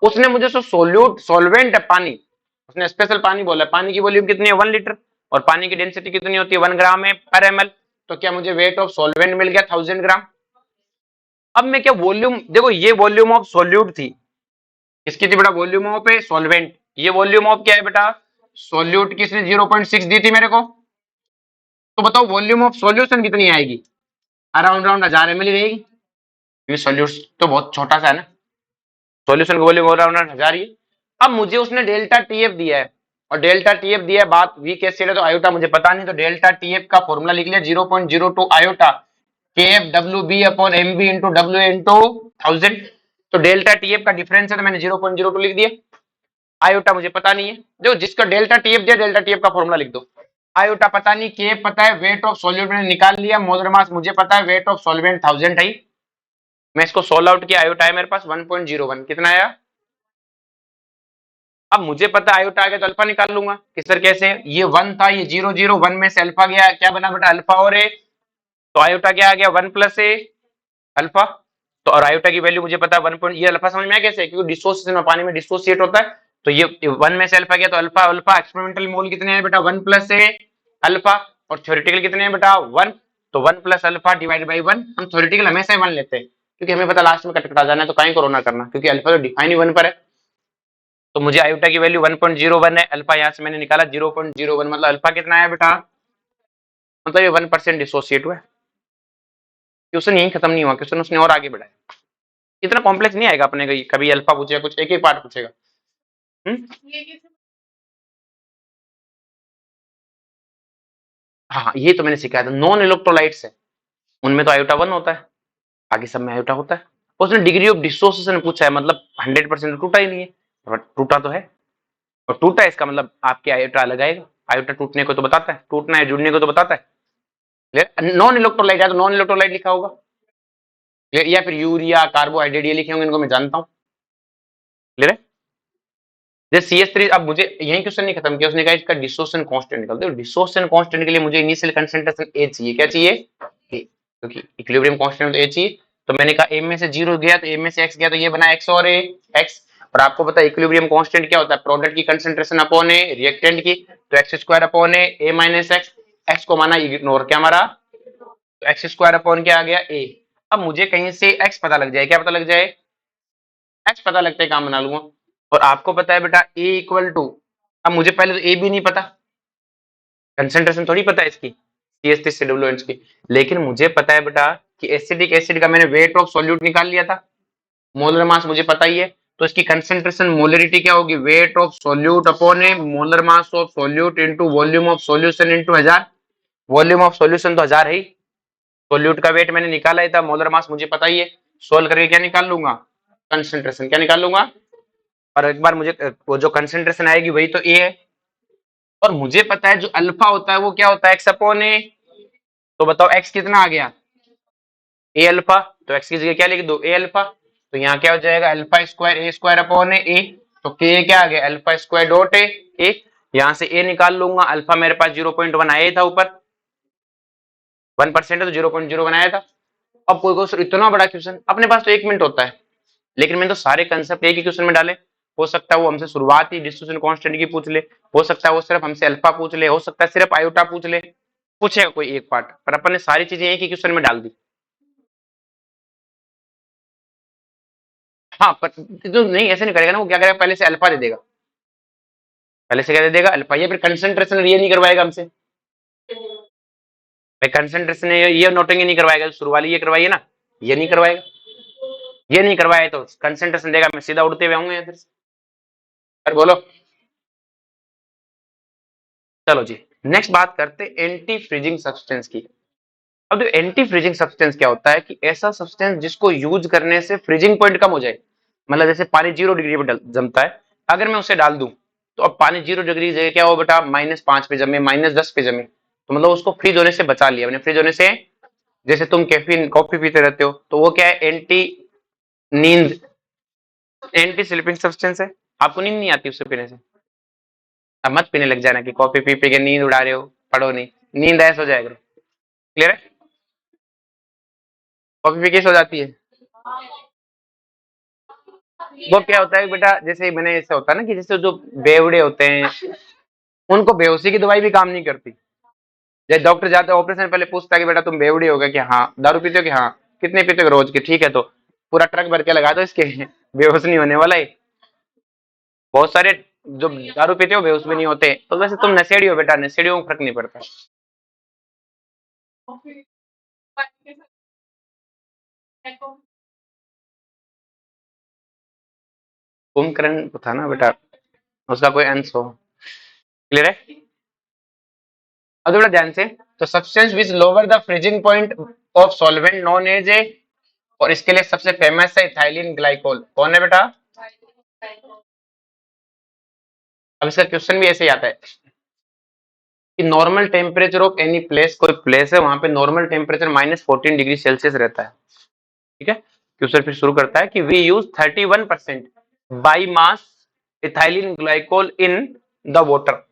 उसने मुझे सोल्यूट सॉल्वेंट है पानी, उसने स्पेशल पानी बोला, पानी की वॉल्यूम कितनी है 1 लीटर, और पानी की डेंसिटी कितनी होती है 1 ग्राम है पर एमएल। तो क्या मुझे वेट ऑफ सॉल्वेंट मिल गया 1000 ग्राम। अब मैं क्या वॉल्यूम, देखो ये वॉल्यूम ऑफ सोल्यूट थी, इसकी थी बेटा वॉल्यूम ऑफ ए सॉल्वेंट, ये वॉल्यूम ऑफ क्या है बेटा सोल्यूट की, इसने 0.6 दी थी मेरे को। तो बताओ वॉल्यूम ऑफ सॉल्यूशन कितनी आएगी, अराउंड 1000 ml ही रहेगी, क्योंकि सोल्यूट तो बहुत छोटा सा है ना, सॉल्यूशन का वॉल्यूम अराउंड 1000 ही। अब मुझे उसने डेल्टा टीएफ दिया है, और डेल्टा टीएफ दिया है, बात वीक एसिड है तो आयोटा मुझे पता नहीं, तो डेल्टा टीएफ का फॉर्मूला लिख लिया 0.02 iota KF W B upon M B into W into 1000। तो डेल्टा टीएफ का डिफरेंस है तो मैंने 0.02 लिख दिया। आयोटा मुझे पता नहीं है, जो जिसका डेल्टा टीएफ दिया डेल्टा टीएफ का फॉर्मूला लिख दो। आयोटा पता नहीं, के पता है, वेट ऑफ सॉल्यूट मैंने निकाल लिया, मोलर मास मुझे पता है, वेट ऑफ सॉल्वेंट 1000 है। मैं इसको सोल्व आउट किया, आयोटा है मेरे पास 1.01, कितना आया। अब मुझे पता है आयोटा आ गया तो अल्फा निकाल लूंगा कि सर कैसे, ये 1 था, ये 0 0 1 में से अल्फा गया, क्या बना बेटा अल्फा और ए, तो आयोटा क्या आ गया 1 प्लस ए अल्फा। तो और आयोटा की वैल्यू मुझे पता है 1 ये अल्फा समझ में आया कैसे, क्योंकि डिसोसिएशन में पानी में डिसोसिएट होता है, तो ये 1 में से अल्फा गया तो अल्फा अल्फा एक्सपेरिमेंटल मोल कितने हैं बेटा 1 प्लस ए अल्फा, और थ्योरेटिकल कितने हैं बेटा 1, तो 1 प्लस अल्फा डिवाइड बाई 1। हम थ्योरेटिकल हमेशा 1 लेते हैं क्योंकि हमें पता लास्ट में कटकटा जाना है, तो कहीं कोरोना करना, क्योंकि अल्फा तो डिफाइन ही 1 पर है। तो मुझे आयोटा की वैल्यू 1.01 है, अल्फा यहाँ से मैंने निकाला 0.01, मतलब अल्फा कितना है बेटा, मतलब ये 1% डिसोसिएट हुआ है। क्वेश्चन यही खत्म नहीं हुआ, क्वेश्चन उसने और आगे बढ़ाया, इतना कॉम्प्लेक्स नहीं आएगा अपने का, कभी अल्फा पूछेगा कुछ एक एक पार्ट पूछेगा। हाँ ये तो मैंने सिखाया था, नॉन इलेक्ट्रोलाइट्स है उनमें तो आयोटा 1 होता है, बाकी सब में आयोटा होता है। उसने डिग्री ऑफ डिसोसिएशन पूछा है, मतलब 100% टूटा ही नहीं है, बट टूटा तो है, और टूटा है इसका मतलब आपके आयोटा अलग आएगा, आयोटा टूटने को तो बताता है, टूटना है जुड़ने को तो बताता है। नॉन इलेक्ट्रोलाइट है तो नॉन इलेक्ट्रोलाइट लिखा होगा, या फिर यूरिया कार्बोहाइड्रेट ये लिखे होंगे, इनको मैं जानता हूँ। क्लियर है। जैसे CH3, अब मुझे यही क्वेश्चन नहीं खत्म किया, उसने कहा इसका डिसोसिएशन कांस्टेंट निकाल दो, डिसोसिएशन कांस्टेंट के लिए मुझे इनिशियल कंसंट्रेशन A चाहिए, क्या चाहिए A, क्योंकि इक्विलिब्रियम कांस्टेंट तो A चाहिए। तो मैंने कहा A में से 0 गया तो A में से X गया, तो ये बना X और A X। और आपको पता है इक्विलिब्रियम कांस्टेंट क्या होता है, प्रोडक्ट की कंसंट्रेशन अपॉन A, रिएक्टेंट की, तो x square upon A minus x, x को माना इग्नोर, क्या मारा, तो x स्क्वायर अपॉन क्या आ गया A। अब मुझे कहीं से x पता लग जाए, क्या पता लग जाए, x पता लगता है, काम बना लूंगा। और आपको पता है बेटा A इक्वल टू, अब मुझे पहले तो A भी नहीं पता, कंसेंट्रेशन थोड़ी पता है इसकी CH3 से WH की, लेकिन मुझे पता है बेटा कि एसिडिक एसिड का मैंने वेट ऑफ सॉल्यूट निकाल लिया था, मोलर मास मुझे पता ही है, तो इसकी कंसेंट्रेशन मोलरिटी क्या होगी, weight of solute upon A molar mass of solute into volume of solution into 1000। Volume of solution तो 1000 है ही, सॉल्यूट का वेट मैंने निकाला ही था, मोलर मास मुझे पता ही है, सोल्व करके क्या निकाल लूंगा, कंसेंट्रेशन क्या निकाल लूंगा, और एक बार मुझे वो जो कंसेंट्रेशन आएगी वही तो ए है, और मुझे पता है जो अल्फा होता है वो क्या होता है एक्स अपॉन ए। तो बताओ एक्स कितना आ गया ए अल्फा, तो एक्स की जगह क्या लिख दो ए अल्फा, तो यहाँ क्या हो जाएगा अल्फा स्क्वायर ए स्क्वायर अपॉन ए, तो के क्या आ गया अल्फा स्क्वायर डॉट ए, यहाँ से ए निकाल लूंगा, अल्फा मेरे पास 0.1 आया था, ऊपर 1% है तो 0.01 आया था। अब कोई इतना बड़ा क्वेश्चन, अपने पास तो 1 मिनट होता है, लेकिन मैंने तो सारे कंसेप्ट एक ही क्वेश्चन में डाले। हो सकता है वो हमसे शुरुआत ही डिस्ट्रीब्यूशन कांस्टेंट की पूछ ले, हो सकता है वो सिर्फ हमसे अल्फा पूछ ले, हो सकता है सिर्फ आयोटा पूछ ले, पूछेगा कोई एक पार्ट, पर अपन ने सारी चीजें एक ही क्वेश्चन में डाल दी। हाँ, पर तो नहीं, ऐसे नहीं करेगा ना, वो क्या करेगा, पहले से अल्फा दे देगा, पहले से क्या दे देगा, अल्फा, ये फिर कंसंट्रेशन ये नहीं करवाएगा हमसे भाई, कंसंट्रेशन ये नोटिंग नहीं करवाएगा, शुरू वाली ये करवाइए ना, ये नहीं करवाएगा, ये नहीं करवाए तो कंसंट्रेशन देगा, मैं सीधा उड़ते हुए आऊंगा इधर से। अरे बोलो। चलो जी, नेक्स्ट बात करते हैं एंटी फ्रीजिंग सब्सटेंस की। अब जो एंटी फ्रीजिंग सब्सटेंस क्या होता है कि ऐसा सब्सटेंस जिसको यूज करने से फ्रीजिंग पॉइंट कम हो जाए, मतलब जैसे पानी 0 डिग्री पे जमता है, अगर मैं उसे डाल दूं तो अब पानी 0 डिग्री जगह क्या हो बेटा, -5 पे जमे, -10 पे जमे, तो मतलब उसको फ्रीज होने से बचा लिया मैंने, फ्रीज होने से। जैसे तुम कैफीन कॉफी पीते रहते हो तो वो क्या है, एंटी नींद, एंटी स्लीपिंग सब्सटेंस है। आपको नींद नहीं आती उससे पीने से, अब मत पीने लग जाना कि कॉफी पी पी के नींद उड़ा रहे हो, पढ़ो नहीं, नींद ऐसा हो जाएगा। क्लियर है, कॉफी पी के सो जाती है। वो क्या होता है बेटा, जैसे मैंने ऐसा होता है ना कि जैसे जो बेवड़े होते हैं उनको बेहोशी की दवाई भी काम नहीं करती। जब डॉक्टर जाता है ऑपरेशन पहले पूछता है कि बेटा तुम बेवड़े हो गए कि हाँ, दारू पीते हो कि हाँ, कितने पीते हो रोज के, ठीक है तो पूरा ट्रक भर के लगा दो इसके बेहोश नहीं होने वाला है। बहुत सारे जो दारू पीते हो बेहोश भी नहीं होते, तो वैसे तुम नशेड़ी हो बेटा, नशेड़ियों को फर्क नहीं पड़ता। कुंभकर्ण था ना बेटा, उसका कोई अंश हो। क्लियर है, अब थोड़ा ध्यान से, तो substance which lower the freezing point of solvent known as a, और इसके लिए सबसे फेमस है इथाइलिन ग्लाइकोल। कौन है बेटा, अब इसका क्वेश्चन भी ऐसे ही आता है कि normal temperature of any place, कोई प्लेस है वहां पे नॉर्मल टेम्परेचर -14 डिग्री सेल्सियस रहता है। ठीक है, क्वेश्चन फिर शुरू करता है कि we use 31% by mass ethylene glycol in the water,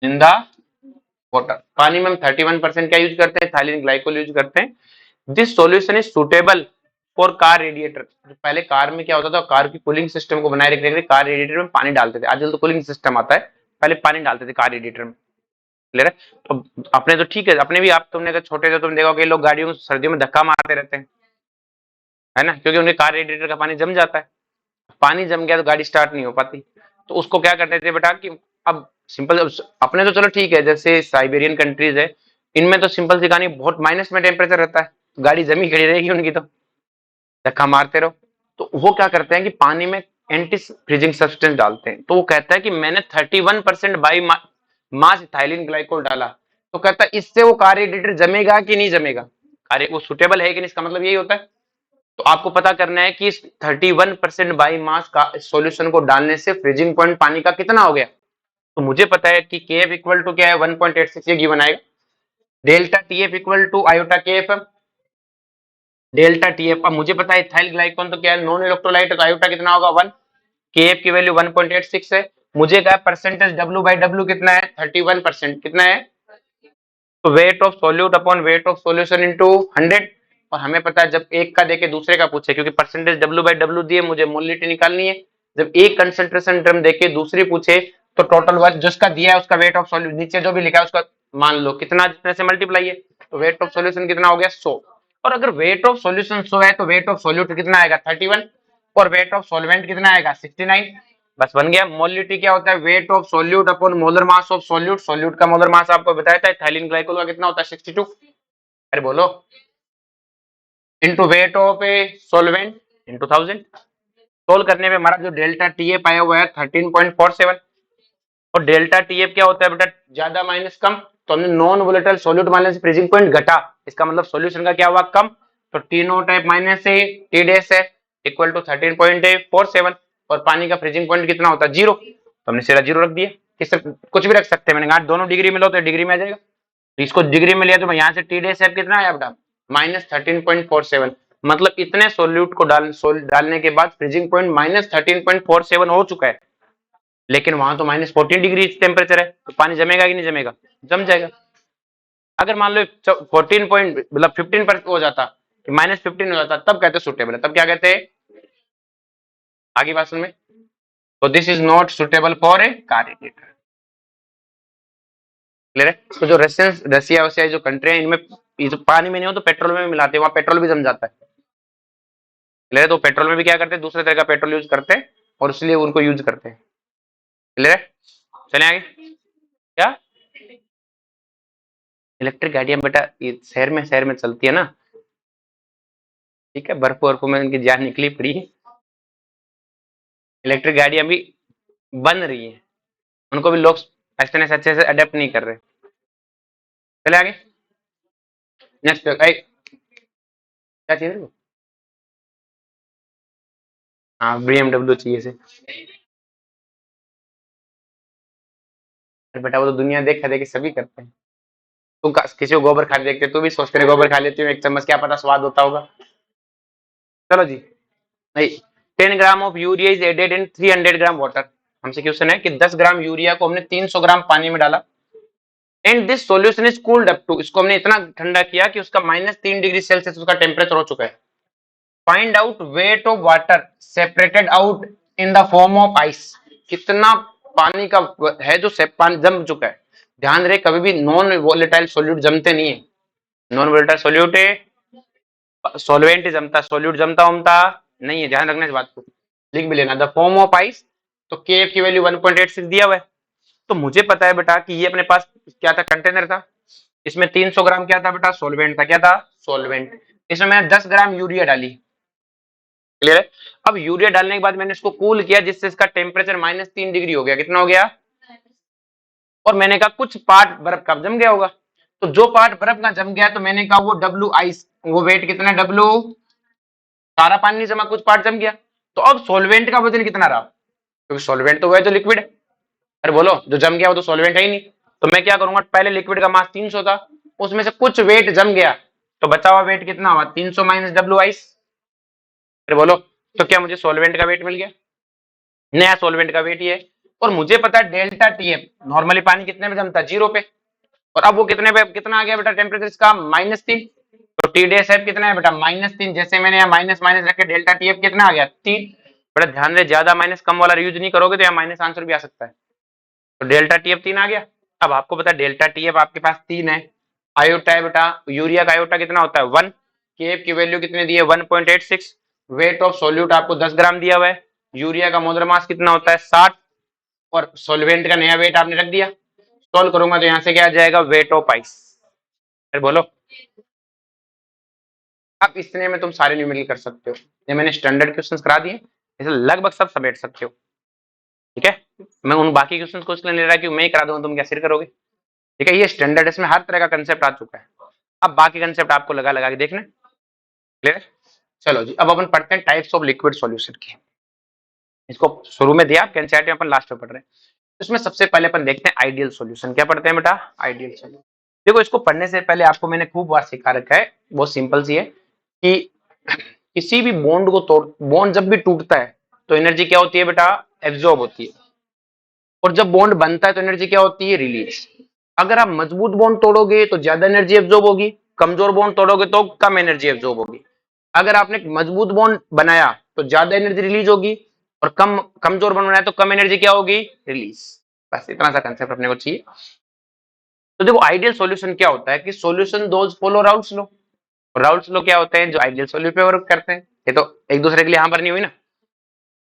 in the water, पानी में हम 31% क्या यूज करते हैं, इथाइलिन ग्लाइकोल यूज करते हैं। This solution is suitable for car radiator. पहले कार में क्या होता था, कार की कूलिंग सिस्टम को बनाए रखने के लिए कार रेडिएटर में पानी डालते थे, आजकल तो कूलिंग सिस्टम आता है, पहले पानी डालते थे कार रेडिएटर में। क्लियर है, तो अपने तो ठीक है, अपने भी, आप तुमने अगर छोटे थे तुम देखो कि लोग गाड़ियों में सर्दियों में धक्का मारते रहते हैं, है ना, क्योंकि उनके कार रेडिएटर का पानी जम जाता है, पानी जम गया तो गाड़ी स्टार्ट नहीं हो पाती। तो उसको क्या करते थे बेटा कि अब सिंपल, अपने तो चलो ठीक है, जैसे साइबेरियन कंट्रीज है, इनमें तो सिंपल सी कहानी, बहुत माइनस में टेम्परेचर रहता है, गाड़ी जमी खड़ी रहेगी उनकी, तो धक्का मारते रहो। तो वो क्या करते हैं कि पानी में एंटी फ्रीजिंग सब्सटेंस डालते हैं, तो वो कहता है कि मैंने 31% बाई मास इथाइलिन ग्लाइकोल डाला, तो कहता है इससे वो कार रेडिएटर जमेगा कि नहीं जमेगा, कार्य वो सुटेबल है कि नहीं, इसका मतलब यही होता है। तो आपको पता करना है कि 31% बाई मास का सॉल्यूशन को डालने से फ्रीजिंग पॉइंट पानी का कितना हो गया। तो मुझे पता है कि के एफ इक्वल टू क्या है, 1.86, ये गिवन आएगा। Delta T F equal to iota K F, delta T F, अब मुझे पता है इथाइल ग्लाइकोन तो क्या है, नॉन इलेक्ट्रोलाइट, तो आयोटा कितना होगा 1, के एफ की वैल्यू 1.86 है। मुझे क्या परसेंटेज डब्ल्यू बाई डब्ल्यू कितना है, 31%, कितना है, तो weight of solute upon weight of solution into 100। और हमें पता है जब एक का देके दूसरे का पूछे, क्योंकि परसेंटेज डब्ल्यू बाई डब्ल्यू दिए, मुझे मोलिटी निकालनी है, जब एक कंसेंट्रेशन टर्म देके दूसरी पूछे तो टोटल वर्क जिसका दिया है उसका वेट ऑफ सॉल्यूशन, नीचे जो भी लिखा है उसका मान लो कितना, जितने से मल्टीप्लाई है, तो वेट ऑफ सॉल्यूशन कितना हो गया 100। और अगर वेट ऑफ सॉल्यूशन 100 है तो वेट ऑफ सॉल्यूट कितना आएगा 31, और वेट ऑफ सॉल्वेंट कितना आएगा 69। बस बन गया। मोलिटी क्या होता है, weight of solute upon molar mass of solute, solute का मोलर मास आपको बताया था थाइलिन ग्लाइकोल का कितना होता है 62, अरे बोलो, into weight of A solvent into 1000। Solve करने में हमारा जो डेल्टा टीएफ आया हुआ है 13.47, और डेल्टा टीएफ क्या होता है बेटा, ज्यादा माइनस कम, तो हमने non volatile solute minus freezing point घटा, इसका मतलब सॉल्यूशन का क्या हुआ कम, तो टी नो टाइप माइनस से टी डैश है इक्वल टू 13.47, और पानी का फ्रीजिंग पॉइंट कितना होता है 0, तो हमने सीधा 0 रख दिया। किस कुछ भी रख सकते हैं, मैंने कहा दोनों डिग्री में लो तो डिग्री में आ जाएगा, तो इसको डिग्री में लिया तो यहाँ से टी डैश कितना आया बेटा -13.47, मतलब इतने सोल्यूट को डालने के बाद फ्रीजिंग पॉइंट -13.47 हो चुका है, लेकिन वहां तो -14 डिग्री टेम्परेचर है, तो पानी जमेगा कि नहीं जमेगा, जम जाएगा। अगर मान लो 14 पॉइंट मतलब 15 पर हो जाता कि -15 हो जाता, तब कहते सुटेबल है, तब क्या कहते हैं आगे बात सुन में, तो this is not suitable for a car radiator. Clear है? तो जो रशिया वशिया जो कंट्री है, इनमें ये तो पानी में नहीं हो तो पेट्रोल में भी मिलाते हैं, वहां पेट्रोल भी जम जाता है। क्लियर है? तो पेट्रोल में भी क्या करते हैं, दूसरे तरह का पेट्रोल यूज करते हैं और इसलिए उनको यूज करते हैं। क्लियर है? चले आगे। क्या इलेक्ट्रिक गाड़ियां बेटा ये शहर में चलती है ना, ठीक है, बर्फ वर्फ में इनकी जान निकली पड़ी है। इलेक्ट्रिक गाड़ियां भी बन रही है, उनको भी लोग अच्छे से अडेप्ट नहीं कर रहे। चले आगे। नेक्स्ट क्या चाहिए? हाँ BMW चाहिए से। अरे बेटा वो तो दुनिया देखा देखी सभी करते हैं। तू किसी को गोबर खा देखते, तू भी सोचते रहे गोबर खा लेती हूँ एक चम्मच, क्या पता स्वाद होता होगा। चलो जी, नहीं, 10 gram of urea is added in 300 gram water. हमसे क्वेश्चन है कि 10 ग्राम यूरिया को हमने 300 ग्राम पानी में डाला, and this solution is cooled up to, इसको हमने इतना ठंडा किया कि उसका -3 डिग्री सेल्सियस उसका टेम्परेचर हो चुका है। Find out weight of water separated out in the form of ice. कितना पानी का है जो पानी जम चुका है। ध्यान रहे कभी भी नॉन वोलेटाइल सोल्यूट जमते नहीं है। नॉन वोलेटाइल सोल्यूट सॉल्वेंट जमता, सोल्यूट जमता उमता नहीं है, ध्यान रखना इस बात को, लिख भी लेना। द फॉर्म ऑफ आइस, तो केएफ की वैल्यू 1.86 दिया हुआ है। तो मुझे पता है बेटा कि ये अपने पास क्या था, कंटेनर था, इसमें 300 ग्राम क्या था बेटा, सोलवेंट था। क्या था? सोलवेंट। इसमें मैंने 10 ग्राम यूरिया डाली। क्लियर है? अब यूरिया डालने के बाद मैंने इसको कूल किया जिससे इसका टेम्परेचर -3 डिग्री हो गया। कितना हो गया? और मैंने कहा कुछ पार्ट बर्फ का जम गया होगा, तो जो पार्ट बर्फ का जम गया तो मैंने कहा वो डब्ल्यू आइस, वो वेट कितना है डब्ल्यू, सारा पानी नहीं जमा, कुछ पार्ट जम गया। तो अब सॉल्वेंट का वजन कितना रहा, क्योंकि सॉल्वेंट तो वह जो लिक्विड है। अरे बोलो, जो जम गया वो तो सॉल्वेंट है ही नहीं। तो मैं क्या करूंगा, पहले लिक्विड का मास 300 था, उसमें से कुछ वेट जम गया, तो बचा हुआ वेट कितना हुआ, 300 माइनस डब्ल्यू आइस। अरे बोलो, तो क्या मुझे सॉल्वेंट का वेट मिल गया? नया सॉल्वेंट का वेट ये है। और मुझे पता है डेल्टा टीएफ, नॉर्मली पानी कितने में जमता है, 0 पे। और अब वो कितने पे, कितना आ गया बेटा टेम्परेचर इसका, -3। तो टी डे सेफ कितना है बेटा, -3। जैसे मैंने यहाँ माइनस माइनस रखे, डेल्टा टीएफ कितना आ गया, 3। बेटा ध्यान रहे, ज्यादा माइनस कम वाला यूज नहीं करोगे तो यहाँ माइनस आंसर भी आ सकता है। तो डेल्टा टीएफ 3 आ गया। अब आपको पता है डेल्टा टीएफ आपके पास 3 है। आयोटा है बेटा, यूरिया का आयोटा कितना होता है, 1। केएफ की वैल्यू कितनी दी है, 1.86। वेट ऑफ सोल्यूट आपको 10 ग्राम दिया हुआ है। यूरिया का मोलर मास कितना होता है, 60। और सॉल्वेंट का नया वेट आपने रख दिया। सॉल्व करूंगा तो यहाँ से क्या आ जाएगा, वेट ऑफ आइस। फिर बोलो, अब इतने में तुम सारे न्यूमेरिकल कर सकते हो। ये मैंने स्टैंडर्ड क्वेश्चंस करा दिए, इसे लगभग सब समेट सकते हो। ठीक है, मैं उन बाकी क्वेश्चंस को इसलिए ले रहा कि मैं ही करा दूंगा, तुम क्या सिर करोगे। ठीक है, ये स्टैंडर्ड, इसमें हर तरह का कंसेप्ट आ चुका है। अब बाकी कंसेप्ट आपको लगा लगा के देखना। क्लियर? चलो जी, अब अपन पढ़ते हैं टाइप्स ऑफ लिक्विड सॉल्यूशन की। इसको शुरू में दिया, एनसीईआरटी में अपन लास्ट में पढ़ रहे हैं। इसमें सबसे पहले अपन देखते हैं आइडियल सॉल्यूशन। क्या पढ़ते हैं बेटा, आइडियल सॉल्यूशन। देखो, इसको पढ़ने से पहले आपको मैंने खूब बार सिखा रखा है, बहुत सिंपल सी है कि किसी भी बॉन्ड को तोड़, बॉन्ड जब भी टूटता है तो एनर्जी क्या होती है बेटा, एब्जॉर्ब होती है। और जब बॉन्ड बनता है तो एनर्जी क्या होती है, रिलीज। अगर आप मजबूत बॉन्ड तोड़ोगे तो ज्यादा एनर्जी एब्जॉर्ब होगी, कमजोर बॉन्ड तोड़ोगे तो कम एनर्जी एब्जॉर्ब होगी। अगर आपने मजबूत बॉन्ड बनाया तो ज्यादा एनर्जी रिलीज होगी, और कमजोर बॉन्ड बनाया तो कम एनर्जी क्या होगी, रिलीज। बस इतना सा कंसेप्ट अपने को चाहिए। तो देखो, आइडियल सॉल्यूशन क्या होता है कि solution those follow Raoult's law. Raoult's law क्या होते हैं, जो आइडियल सॉल्यूशन पे वर्क करते हैं। ये तो एक दूसरे के लिए यहां पर नहीं हुई ना,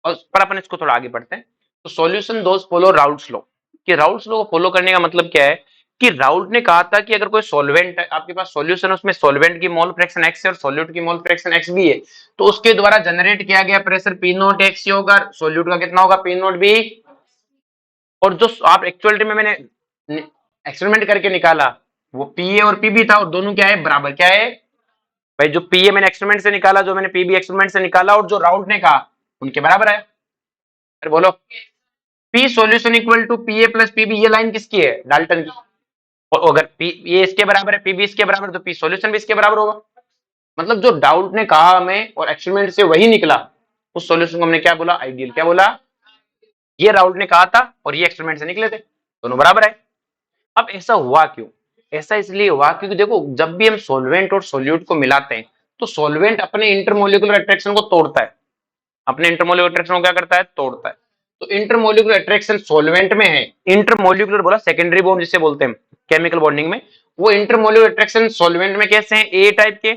और पर अपन इसको थोड़ा आगे बढ़ते हैं। तो solution those follow Raoult's law, कि राउल्ट्स लॉ को फॉलो करने का मतलब क्या है कि राउल्ट ने कहा था कि अगर कोई सॉल्वेंट है आपके पास, सॉल्यूशन, उसमें सॉल्वेंट की मोल फ्रैक्शन x है और सॉल्यूट की मोल फ्रैक्शन x भी है, तो उसके द्वारा जनरेट किया गया प्रेशर P नॉट x होगा, सॉल्यूट का कितना होगा, P नॉट b। और जो आप एक्चुअलिटी में मैंने एक्सपेरिमेंट करके निकाला वो पीए और पीबी था, और दोनों क्या है, बराबर। क्या है भाई, जो पीए मैंने एक्सपेरिमेंट से निकाला, जो मैंने पीबी एक्सपेरिमेंट से निकाला, और जो राउल्ट ने कहा उनके बराबर है। फिर बोलो, P solution equal to PA plus PB, ये लाइन किसकी है, डाल्टन की। और अगर पी ये इसके बराबर है, पीबी इसके बराबर, तो पी सॉल्यूशन भी इसके बराबर होगा। मतलब जो डाउट ने कहा हमें और एक्सपेरिमेंट से वही निकला, उस सॉल्यूशन को हमने क्या बोला, आइडियल। क्या बोला, ये राउल्ट ने कहा था और ये एक्सपेरिमेंट से निकले थे, दोनों बराबर है। अब ऐसा हुआ क्यों, ऐसा इसलिए हुआ क्योंकि देखो, जब भी हम सॉल्वेंट और सॉल्यूट को मिलाते हैं तो सॉल्वेंट अपने इंटरमोलिकुलर अट्रैक्शन को तोड़ता है। अपने इंटरमोलिकुलर अट्रैक्शन को क्या करता है, तोड़ता है। तो इंटरमोलिकुलर अट्रैक्शन सॉल्वेंट में है, इंटरमोलिकुलर बोला सेकेंडरी बॉन्ड जिसे बोलते हैं केमिकल बॉन्डिंग में, वो इंटरमोलिकुलर अट्रैक्शन सॉल्वेंट में कैसे हैं, ए टाइप के।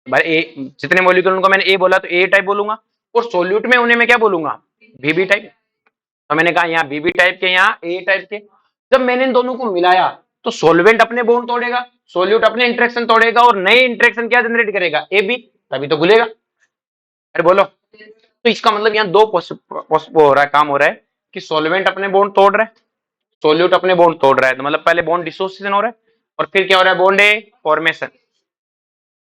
भाई ए जितने मोलिक्यूल उनको मैंने ए बोला तो ए टाइप बोलूंगा, और सोल्यूट में उन्हें मैं क्या बोलूंगा, बीबी टाइप। तो मैंने कहा यहाँ बीबी टाइप के, यहाँ ए टाइप के। जब मैंने इन दोनों को मिलाया तो सोल्वेंट अपने बॉन्ड तोड़ेगा, सोल्यूट अपने इंटरेक्शन तोड़ेगा, और नए इंटरेक्शन क्या जनरेट करेगा, ए बी, तभी तो घुलेगा। अरे बोलो, तो इसका मतलब यहाँ दो हो रहा है, काम हो रहा है कि सोल्वेंट अपने बॉन्ड तोड़ रहा है, सोल्यूट अपने बॉन्ड तोड़ रहा है, तो मतलब पहले बॉन्ड डिसोसिएशन हो रहा है और फिर क्या हो रहा है, बॉन्ड ए फॉर्मेशन।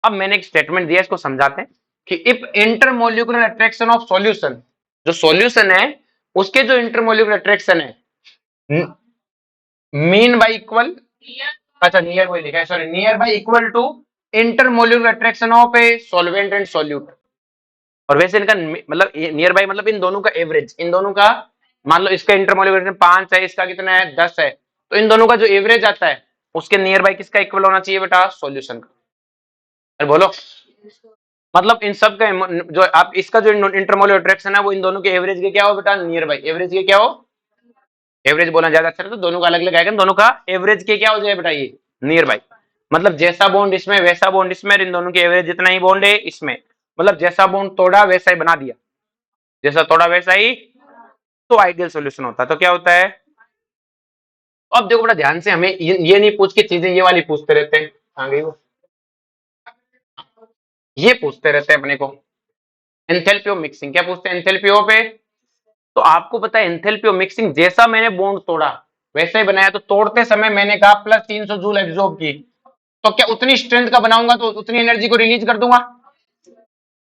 अब मैंने एक स्टेटमेंट दिया, इसको समझाते हैं कि if intermolecular attraction of solution, जो सॉल्यूशन है उसके जो इंटरमोलिकुलर अट्रैक्शन है मीन बाय इक्वल, अच्छा नियर बाय लिखा है, sorry, near by equal to intermolecular attraction of a solvent and solute. और वैसे इनका मतलब नियर बाय मतलब इन दोनों का एवरेज, इन दोनों का, मान लो इसका इंटरमोलिकुलर 5 है, इसका कितना है 10 है, तो इन दोनों का जो एवरेज आता है उसके नियर बाय किसका इक्वल होना चाहिए बेटा, सॉल्यूशन का। अरे बोलो, मतलब इन सब का जो आप इसका जो इंटरमोलर अट्रैक्शन है वो इन दोनों के एवरेज के क्या हो बेटा, नियर बाई, एवरेज के क्या हो, एवरेज बोलना ज्यादा अच्छा है, तो दोनों का अलग अलग आएगा, दोनों का एवरेज के क्या हो जाए बेटा, ये नियर बाई। मतलब जैसा बॉन्ड इसमें वैसा बॉन्ड इसमें, इन दोनों के एवरेज जितना ही बॉन्ड है इसमें, मतलब जैसा बॉन्ड तोड़ा वैसा ही बना दिया, जैसा तोड़ा वैसा ही, तो आइडियल सोल्यूशन होता है। तो क्या होता है, अब देखो बड़ा ध्यान से, हमें ये नहीं पूछ के चीजें ये वाली पूछते रहते हैं, आ गई वो, ये पूछते रहते हैं अपने को, एंथैल्पी ऑफ मिक्सिंग क्या पूछते हैं, एंथैल्पी ऑफ है। तो आपको पता है एंथैल्पी ऑफ मिक्सिंग, जैसा मैंने बॉन्ड तोड़ा वैसे ही बनाया, तो तोड़ते समय मैंने कहा प्लस 300 जूल एब्जॉर्ब की, तो क्या उतनी स्ट्रेंथ का बनाऊंगा तो उतनी एनर्जी को रिलीज कर दूंगा।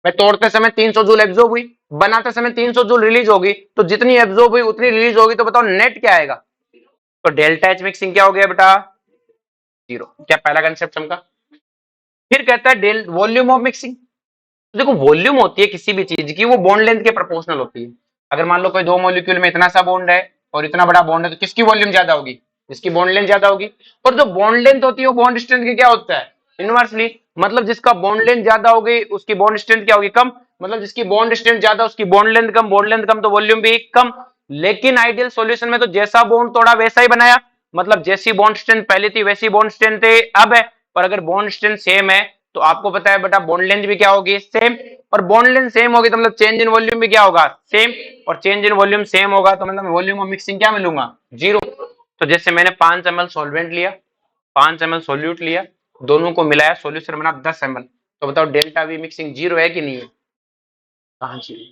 मैं तोड़ते समय 300 जूल एब्जॉर्ब हुई, बनाते समय 300 जूल रिलीज होगी, तो जितनी एब्जॉर्ब हुई उतनी रिलीज होगी, तो बताओ नेट क्या आएगा। तो डेल्टा एच मिक्सिंग क्या हो गया बेटा, जीरो। क्या पहला कंसेप्ट समझा। फिर कहता है डेल वॉल्यूम ऑफ मिक्सिंग। तो देखो वॉल्यूम होती है किसी भी चीज की, वो बॉन्ड लेंथ के प्रोपोर्शनल होती है। अगर मान लो कोई दो मॉलिक्यूल में इतना सा बॉन्ड है और इतना बड़ा बॉन्ड है, तो किसकी वॉल्यूम ज्यादा होगी, जिसकी बॉन्ड लेंथ ज्यादा होगी। और जो बॉन्ड लेंथ होती है वो बॉन्ड स्ट्रेंथ की क्या होता है, इनवर्सली। मतलब जिसका बॉन्ड लेंथ ज्यादा होगी उसकी बॉन्ड स्ट्रेंथ क्या होगी, कम। मतलब जिसकी बॉन्ड स्ट्रेंथ ज्यादा उसकी बॉन्ड लेंथ कम, बॉन्ड लेंथ कम तो वॉल्यूम भी कम। लेकिन आइडियल सॉल्यूशन में तो जैसा बॉन्ड तोड़ा वैसा ही बनाया, मतलब जैसी बॉन्ड स्ट्रेंथ पहले थी वैसी बॉन्ड स्ट्रेंथ अब है। पर अगर बॉन्ड स्ट्रेंथ सेम है तो आपको पता है बेटा बॉन्ड लेंथ भी क्या होगी, सेम। और बॉन्ड लेंथ सेम होगी तो मतलब चेंज इन वॉल्यूम भी क्या होगा, सेम। और चेंज इन वॉल्यूम सेम होगा तो मतलब वॉल्यूम ऑफ मिक्सिंग क्या मिलूंगा, जीरो। तो जैसे मैंने 5 ml सॉल्वेंट लिया, 5 ml सोल्यूट लिया, दोनों को मिलाया, सोल्यूशन बना 10 ml, तो बताओ डेल्टा वी मिक्सिंग जीरो है कि नहीं है, कहां जीरो,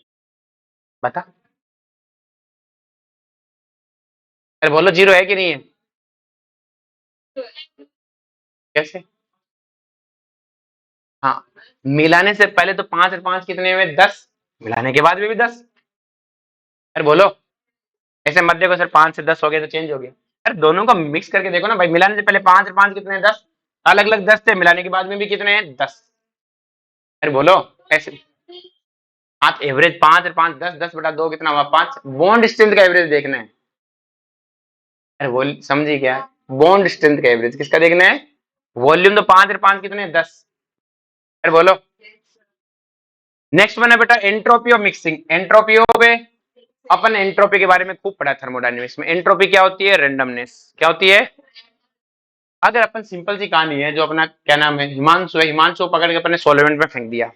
बता, अरे बोलो जीरो है कि नहीं है, कैसे। हाँ, मिलाने से पहले तो 5 और 5 कितने हुए, 10, मिलाने के बाद भी 10। अरे बोलो, ऐसे मत देखो सर 5 से 10 हो गया तो चेंज हो गया। अरे दोनों का मिक्स करके देखो ना भाई, मिलाने से पहले 5 और 5 कितने हैं, 10, अलग अलग 10 थे, मिलाने के बाद में भी कितने हैं, 10। अरे बोलो, ऐसे, आप एवरेज 5 और 5 10, 10 बटा 2 कितना हुआ, 5। बॉन्ड स्ट्रेंथ का एवरेज देखना है। अरे बोल समझी क्या, बॉन्ड स्ट्रेंथ का एवरेज किसका देखना है, वॉल्यूम तो 5 और 5 कितने हैं, 10। अरे बोलो, नेक्स्ट वन है बेटा entropy of mixing. Entropy of, upon entropy के बारे में खूब पढ़ा थर्मोडायनेमिक्स में। एंट्रोपी क्या होती है, रेंडमनेस। क्या होती है, अगर अपन सिंपल सी कहानी है, जो अपना क्या नाम है, हिमांशु है, हिमांशु को पकड़ के अपने सोलेवेंट में फेंक दिया,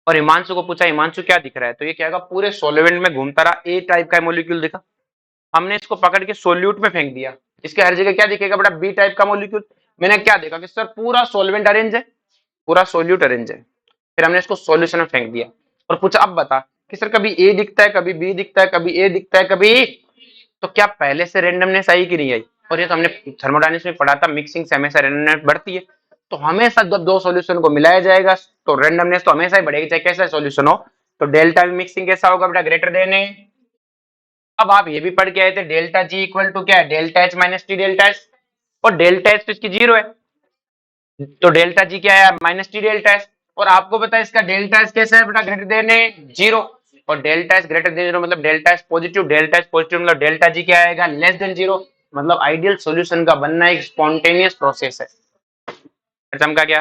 और हिमांशु को पूछा हिमांशु क्या दिख रहा है, तो ये क्या होगा, पूरे सोलेवेंट में घूमता रहा, ए टाइप का मॉलिक्यूल दिखा। हमने इसको पकड़ के सोल्यूट में फेंक दिया, इसके हर जगह क्या दिखेगा बेटा, बी टाइप का मॉलिक्यूल। मैंने क्या देखा कि सर पूरा सोलवेंट अरेंज है, पूरा सोल्यूट अरेंज है। फिर हमने इसको सॉल्यूशन में फेंक दिया और पूछा अब बता कि सर कभी ए दिखता है, कभी बी दिखता है, कभी ए दिखता है, कभी, तो क्या पहले से रेंडमनेस आई कि नहीं आई। और ये तो हमने थर्मोडायनेमिक्स में पढ़ा था, मिक्सिंग से हमेशा रेंडमनेस बढ़ती है। तो हमेशा जब दो सॉल्यूशन को मिलाया जाएगा तो रेंडमनेस तो हमेशा ही बढ़ेगी, चाहे कैसा सॉल्यूशन हो। तो डेल्टा मिक्सिंग कैसा होगा बेटा, ग्रेटर देन ए। अब आप ये भी पढ़ के आए थे डेल्टा जी इक्वल टू क्या है, delta H minus T delta H. और डेल्टा एच तो इसकी जीरो है, तो डेल्टा जी क्या है, माइनस टी डेल्टा एच। और आपको पता है इसका डेल्टा एच कैसा है बेटा, ग्रेटर देन है जीरो। और delta H greater than zero मतलब delta H positive, delta H positive मतलब डेल्टा जी क्या आएगा, लेस देन जीरो। मतलब आइडियल सॉल्यूशन का बनना एक स्पॉन्टेनियस प्रोसेस है। चमका क्या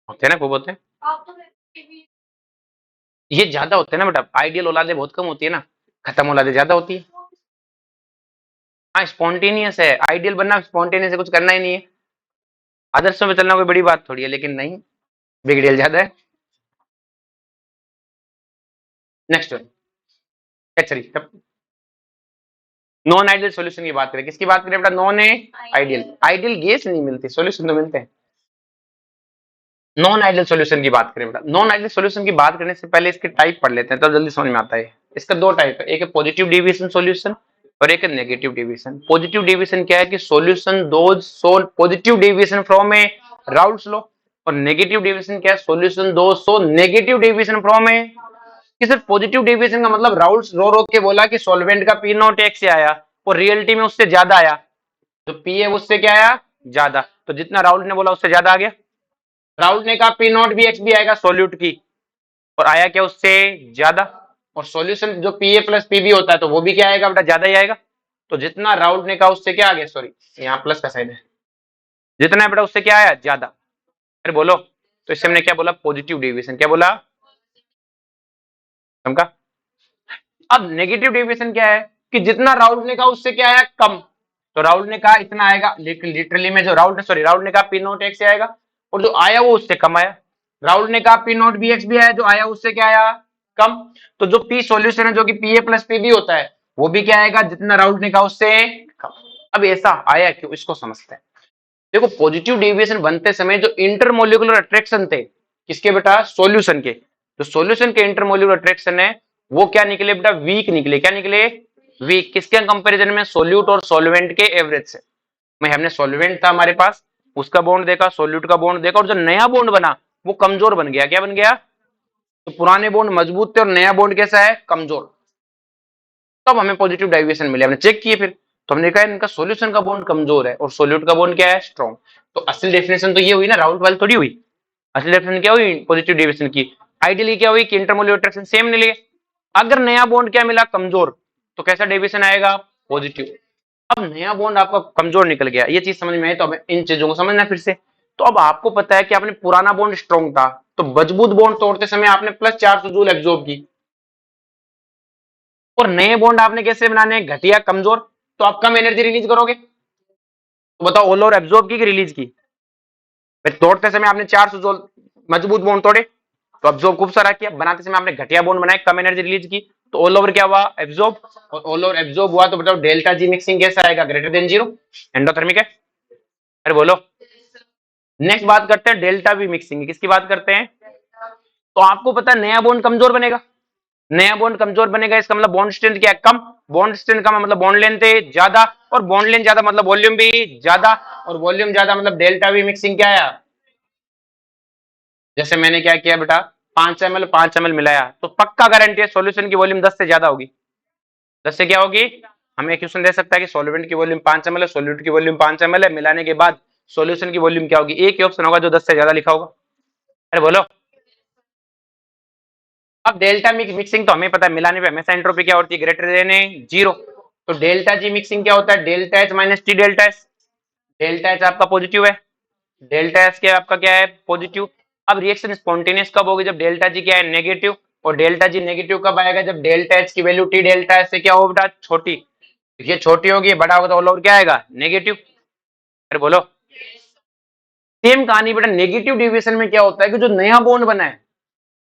होते हैं ना, खूब होते हैं। ये ज्यादा होते हैं ना बेटा, आइडियल औलादे बहुत कम होती है ना, खत्म औलादे ज्यादा होती है। हाँ स्पॉन्टेनियस है, आइडियल बनना स्पॉन्टेनियस है, कुछ करना ही नहीं है, आदर्शों में चलना कोई बड़ी बात थोड़ी है, लेकिन नहीं, बिग डील ज्यादा है। Next one, sorry, non ideal solution की बात करें, किसकी बात करें बेटा, नॉन आइडियल, आइडियल गैस नहीं मिलती, सॉल्यूशन तो मिलते हैं। नॉन आइडियल सॉल्यूशन की बात करें बेटा, नॉन आइडियल सॉल्यूशन की बात करने से पहले इसके टाइप पढ़ लेते हैं, तब जल्दी समझ में आता है। इसका दो टाइप है, एक है पॉजिटिव डेविएशन सॉल्यूशन और एक है नेगेटिव डेविएशन। पॉजिटिव डेविएशन क्या है कि solution those solve positive deviation from a Raoult's law, और नेगेटिव डेविएशन क्या है, solution those so negative deviation from a, कि सिर्फ पॉजिटिव डेविएशन का मतलब राउल्स रो रो के बोला कि सॉल्वेंट का पी नॉट एक्स से आया और रियलिटी में उससे ज्यादा आया, जो पी है उससे क्या आया, ज्यादा, तो जितना राउल्ट ने बोला उससे ज्यादा आ गया। राउल्ट ने कहा पी नॉट भी एक्स भी आएगा सॉल्यूट की, और आया क्या उससे ज्यादा, और सॉल्यूशन जो P A plus P B होता है तो वो भी क्या आएगा बेटा, ज्यादा ही आएगा। तो जितना राउल्ट ने कहा उससे क्या आ गया, सॉरी यहाँ प्लस का साइन है, जितना है बेटा उससे क्या आया, ज्यादा। अरे बोलो, तो इससे हमने क्या बोला, पॉजिटिव डेविएशन, क्या बोला, समझा। अब नेगेटिव डेविएशन क्या है कि जितना राउल्ट ने कहा उससे क्या आया, कम, तो राउल्ट ने कहा इतना आएगा, लेकिन लिटरली में जो राउल्ट ने कहा पी नॉट एक्स से आएगा, और जो आया वो उससे कम आया। राउल्ट ने कहा पी नॉट बी एक्स भी आया, जो आया उससे क्या आया, कम। तो जो पी सॉल्यूशन है जो कि P A plus P B होता है, वो भी क्या आएगा, जितना राउल्ट ने कहा उससे कम। अब ऐसा आया क्यों, इसको समझते हैं। देखो पॉजिटिव डेविएशन बनते समय जो इंटरमोलिकुलर अट्रैक्शन थे, किसके बेटा, सॉल्यूशन के, जो सॉल्यूशन के इंटरमोलिकुलर अट्रैक्शन है वो क्या निकले बेटा, वीक निकले, क्या निकले, वीक, किसके कंपैरिजन में, सोल्यूट और सॉल्वेंट के एवरेज से। मैं हमने सॉल्वेंट था हमारे पास, उसका बॉन्ड देखा, सोल्यूट का बॉन्ड देखा, और जो नया बॉन्ड बना वो कमजोर बन गया, क्या बन गया, तो पुराने बॉन्ड मजबूत थे और नया बॉन्ड कैसा है, कमजोर। तब हमें पॉजिटिव डेविएशन मिले, हमने चेक किए फिर, तो हमने कहा इनका सॉल्यूशन का बॉन्ड कमजोर है और सोल्यूट का बॉन्ड क्या है, स्ट्रॉन्ग। तो असली डेफिनेशन तो ये हुई ना, राउल्ट वाली थोड़ी हुई, असली डेफिनेशन क्या हुई, पॉजिटिव डेविएशन की। आइडियली क्या हुई कि इंटरमोलिकुलर अट्रैक्शन सेम मिले, अगर नया बॉन्ड क्या मिला, कमजोर, तो कैसा डेविएशन आएगा, पॉजिटिव। अब नया बॉन्ड आपका कमजोर निकल गया, ये चीज समझ में आई, तो अब इन चीजों को समझना फिर से। तो अब आपको पता है कि आपने पुराना बॉन्ड स्ट्रॉन्ग था, तो मजबूत बॉन्ड तोड़ते समय आपने प्लस 400 जूल एब्जॉर्ब की, और नए बॉन्ड आपने कैसे बनाने, घटिया कमजोर, तो आप कम एनर्जी रिलीज करोगे। तो बताओ ओल और एब्जॉर्ब की रिलीज की, तोड़ते समय आपने 400 जूल मजबूत बॉन्ड तोड़े, तो एब्जॉर्ब खूब सारा किया, बनाते समय आपने घटिया बॉन्ड बनाए, कम एनर्जी रिलीज की, तो ऑल ओवर क्या हुआ, एब्जॉर्ब, और ऑल ओवर एब्जॉर्ब हुआ तो बताओ डेल्टा जी मिक्सिंग कैसा आएगा, ग्रेटर देन जीरो, एंडोथर्मिक है। अरे बोलो, नेक्स्ट बात करते हैं डेल्टा वी मिक्सिंग, किसकी बात करते हैं, तो आपको पता है नया बॉन्ड कमजोर बनेगा, नया बॉन्ड कमजोर बनेगा, इसका मतलब बॉन्ड स्ट्रेंथ क्या है, कम, बॉन्ड स्ट्रेंथ कम मतलब बॉन्ड लेंथ ज्यादा, और बॉन्ड लेंथ ज्यादा मतलब वॉल्यूम भी ज्यादा, और वॉल्यूम ज्यादा मतलब डेल्टा वी मिक्सिंग क्या आया, जैसे मैंने क्या किया बेटा, 5 ml मिलाया, तो पक्का गारंटी है सॉल्यूशन की वॉल्यूम 10 से ज्यादा होगी, 10 से क्या होगी, हमें एक क्वेश्चन दे सकता है कि सॉल्वेंट की वॉल्यूम 5 ml है, सॉल्यूट की वॉल्यूम 5 ml है, मिलाने के बाद सॉल्यूशन की वॉल्यूम क्या होगी, एक ही ऑप्शन होगा जो 10 से ज्यादा लिखा होगा। अरे बोलो, अब डेल्टा मिक्सिंग तो हमें पता है, मिलाने पे हमेशा एंट्रोपी क्या होती है, ग्रेटर देन जीरो, तो डेल्टा जी मिक्सिंग क्या होता है, delta H minus T delta S, delta H आपका पॉजिटिव है, डेल्टा एस क्या आपका क्या है, पॉजिटिव। अब रिएक्शन स्पॉन्टेनियस कब होगी, जब डेल्टा जी क्या है, नेगेटिव, और डेल्टा जी नेगेटिव कब आएगा, जब डेल्टा एच की वैल्यू टी डेल्टा एस से क्या हो बेटा, छोटी, ये छोटी होगी, बड़ा होगा तो ऑल ओवर क्या आएगा, नेगेटिव। अरे बोलो, सेम कहानी बेटा नेगेटिव डेविएशन में क्या होता है कि जो नया बॉन्ड बना है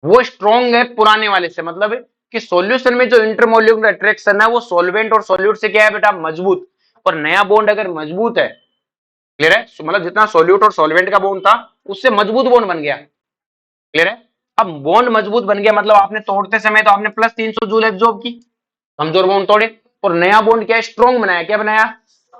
वो स्ट्रॉन्ग है पुराने वाले से, मतलब कि सॉल्यूशन में जो इंटरमोलिकुलर अट्रैक्शन है वो सॉल्वेंट और सॉल्यूट से क्या है बेटा, मजबूत, और नया बॉन्ड अगर मजबूत है, क्लियर है, मतलब जितना सॉल्यूट और सॉल्वेंट का बॉन्ड था उससे मजबूत बॉन्ड बन गया, क्लियर है। अब बॉन्ड मजबूत बन गया मतलब आपने तोड़ते समय तो आपने प्लस 300 जूल एब्जॉर्ब की, कमजोर बॉन्ड तोड़े, और नया बॉन्ड क्या है, स्ट्रॉन्ग बनाया, क्या बनाया,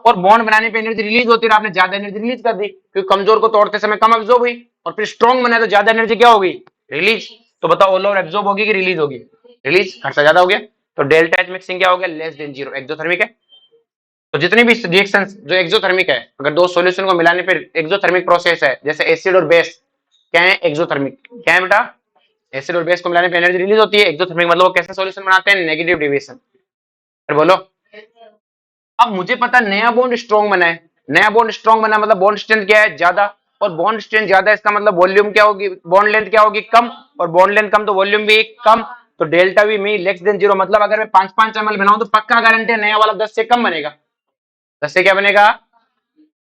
और बॉन्ड बनाने पे एनर्जी रिलीज होती है, आपने ज्यादा एनर्जी रिलीज कर दी, क्योंकि कमजोर को तोड़ते समय कम एब्जॉर्ब हुई, और फिर स्ट्रॉन्ग बनाया तो ज्यादा एनर्जी क्या होगी, रिलीज। तो बताओ ऑल ओवर एब्जॉर्ब होगी कि रिलीज होगी, रिलीज, खर्चा ज्यादा हो गया, तो डेल्टा एच मिक्सिंग क्या हो गया, लेस देन जीरो, एक्सोथर्मिक है। तो जितनी भी रिएक्शन जो एक्सोथर्मिक है, अगर दो सॉल्यूशन को मिलाने पर एक्सोथर्मिक प्रोसेस है, जैसे एसिड और बेस, क्या है, एक्सोथर्मिक, क्या है बेटा, एसिड और बेस को मिलाने पर एनर्जी रिलीज होती है, एक्सोथर्मिक मतलब वो कैसे सॉल्यूशन बनाते हैं, नेगेटिव डेविएशन। फिर बोलो, अब मुझे पता नया बॉन्ड स्ट्रॉन्ग बना है, नया बॉन्ड स्ट्रॉन्ग बना मतलब बॉन्ड स्ट्रेंथ क्या है, ज्यादा, और बॉन्ड स्ट्रेंथ ज्यादा है, इसका मतलब वॉल्यूम क्या होगी, बॉन्ड लेंथ क्या होगी, कम, और बॉन्ड लेंथ कम तो वॉल्यूम भी कम। तो delta we me less than zero, मतलब अगर मैं 5 ml बनाऊं तो पक्का गारंटी है नया वाला 10 से कम बनेगा, 10 से क्या बनेगा।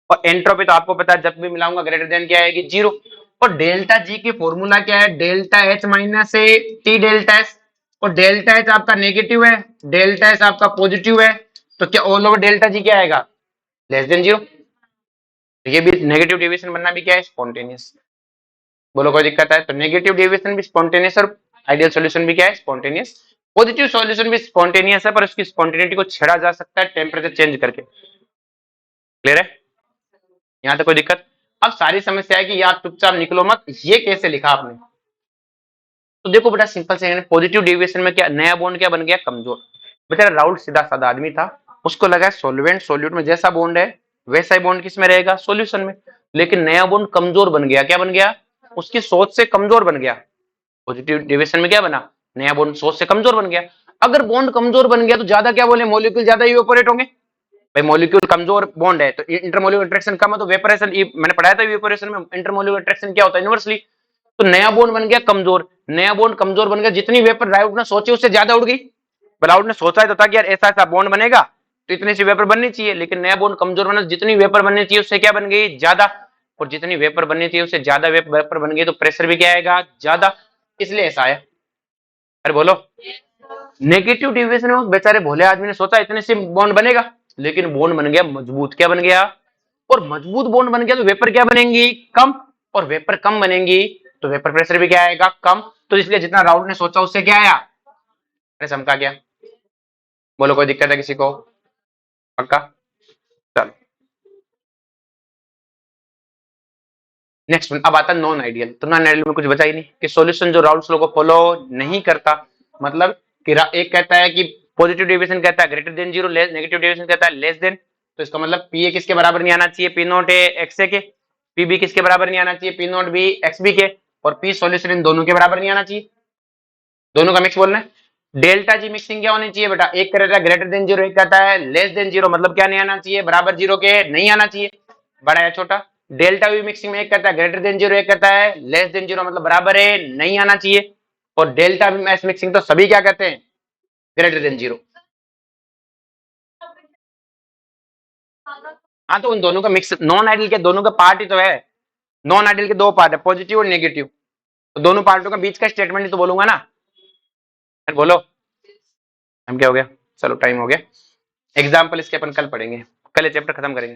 और एंट्रोपी तो आपको पता है जब भी मिलाऊंगा ग्रेटर देन क्या आएगी, जीरो। और डेल्टा जी की फॉर्मूला क्या है, delta H minus A T delta S. और डेल्टा एच आपका नेगेटिव है, डेल्टा एस आपका पॉजिटिव है, तो क्या ऑल ओवर डेल्टा जी क्या आएगा, लेस देन जीरो। ये भी नेगेटिव डेविएशन बनना भी क्या है, स्पॉन्टेनियस। बोलो कोई दिक्कत है, तो नेगेटिव डेविएशन भी स्पॉन्टेनियस और आइडियल सॉल्यूशन भी क्या है, स्पॉन्टेनियस। पॉजिटिव सॉल्यूशन भी स्पॉन्टेनियस है, पर उसकी स्पॉन्टेनिटी को छेड़ा जा सकता है टेम्परेचर चेंज करके। क्लियर है, यहां तक कोई दिक्कत। अब सारी समस्या है कि यार चुपचाप निकलो मत, ये कैसे लिखा आपने। तो देखो बेटा सिंपल से, पॉजिटिव डेविएशन में क्या नया बॉन्ड क्या बन गया, कमजोर। बेचारा राउल सीधा साधा आदमी था, उसको लगा सॉल्वेंट सोल्यूट में जैसा बॉन्ड है वैसा ही बॉन्ड किस में रहेगा, सॉल्यूशन में। लेकिन नया बॉन्ड कमजोर बन गया, क्या बन गया, उसकी सोच से कमजोर बन गया। पॉजिटिव डेविएशन में क्या बना, नया बॉन्ड सोच से कमजोर बन गया। अगर बॉन्ड कमजोर बन गया तो ज्यादा क्या बोले, मॉलिक्यूल ज्यादा इवेपोरेट होंगे। भाई मॉलिक्यूल कमजोर बॉन्ड है तो इंटरमोलिकुलर अट्रैक्शन कम है, तो वेपोरेशन, मैंने पढ़ाया था वेपोरेशन में इंटरमोलिकुलर अट्रैक्शन क्या होता है, इनवर्सली। तो नया बॉन्ड बन गया कमजोर, नया बॉन्ड कमजोर बन गया, जितनी वेपर राउट ने सोची उससे ज्यादा उड़ गई। राउट ने सोचा है तो था कि यार ऐसा ऐसा बॉन्ड बनेगा तो इतनी सी वेपर बननी चाहिए, लेकिन नया बॉन्ड कमजोर बना, जितनी वेपर बननी चाहिए उससे क्या बन गई, ज्यादा। और जितनी वेपर बननी चाहिए उससे ज्यादा वेपर बन गई तो प्रेशर भी क्या आएगा, ज्यादा। इसलिए ऐसा आया। अरे बोलो, नेगेटिव डेविएशन में उस बेचारे भोले आदमी ने सोचा इतने से बॉन्ड बनेगा, लेकिन बॉन्ड बन गया मजबूत, क्या बन गया, और मजबूत बॉन्ड बन गया तो वेपर क्या बनेंगी, कम। और वेपर कम बनेंगी तो वेपर प्रेशर भी क्या आएगा, कम। तो इसलिए जितना राउट ने सोचा उससे क्या आया, अरे समका गया। बोलो कोई दिक्कत है किसी को, पक्का। चलो नेक्स्ट अब आता है नॉन आइडियल। तो नॉन आइडियल में कुछ बचा ही नहीं कि सॉल्यूशन जो राउल्स को फॉलो नहीं करता, मतलब कि एक कहता है कि पॉजिटिव डेविएशन कहता है greater than zero, negative deviation कहता है लेस देन। तो इसका मतलब पी ए किसके बराबर नहीं आना चाहिए, P naught A X A के। पी बी किसके बराबर नहीं आना चाहिए, P naught B X B के। और पी सॉल्यूशन इन दोनों के बराबर नहीं आना चाहिए, दोनों का मिक्स बोलना है। डेल्टा जी मिक्सिंग क्या होनी चाहिए बेटा, एक कहता है ग्रेटर देन जीरो, एक कहता है लेस देन जीरो, मतलब क्या नहीं आना चाहिए, बराबर जीरो के नहीं आना चाहिए, बड़ा या छोटा। डेल्टा वी मिक्सिंग में एक कहता है ग्रेटर देन जीरो, एक कहता है लेस देन जीरो, मतलब बराबर है नहीं आना चाहिए। और डेल्टा वी मैच मिक्सिंग तो सभी क्या कहते हैं, ग्रेटर देन जीरो। हाँ तो उन दोनों का मिक्स, नॉन आइडियल के दोनों का पार्ट ही तो है। नॉन आइडियल के दो पार्ट है, पॉजिटिव और नेगेटिव। तो दोनों पार्टों का बीच का स्टेटमेंट ही तो बोलूंगा ना। बोलो हम क्या हो गया, चलो टाइम हो गया। एग्जाम्पल इसके अपन कल पढ़ेंगे, कल ये चैप्टर खत्म करेंगे।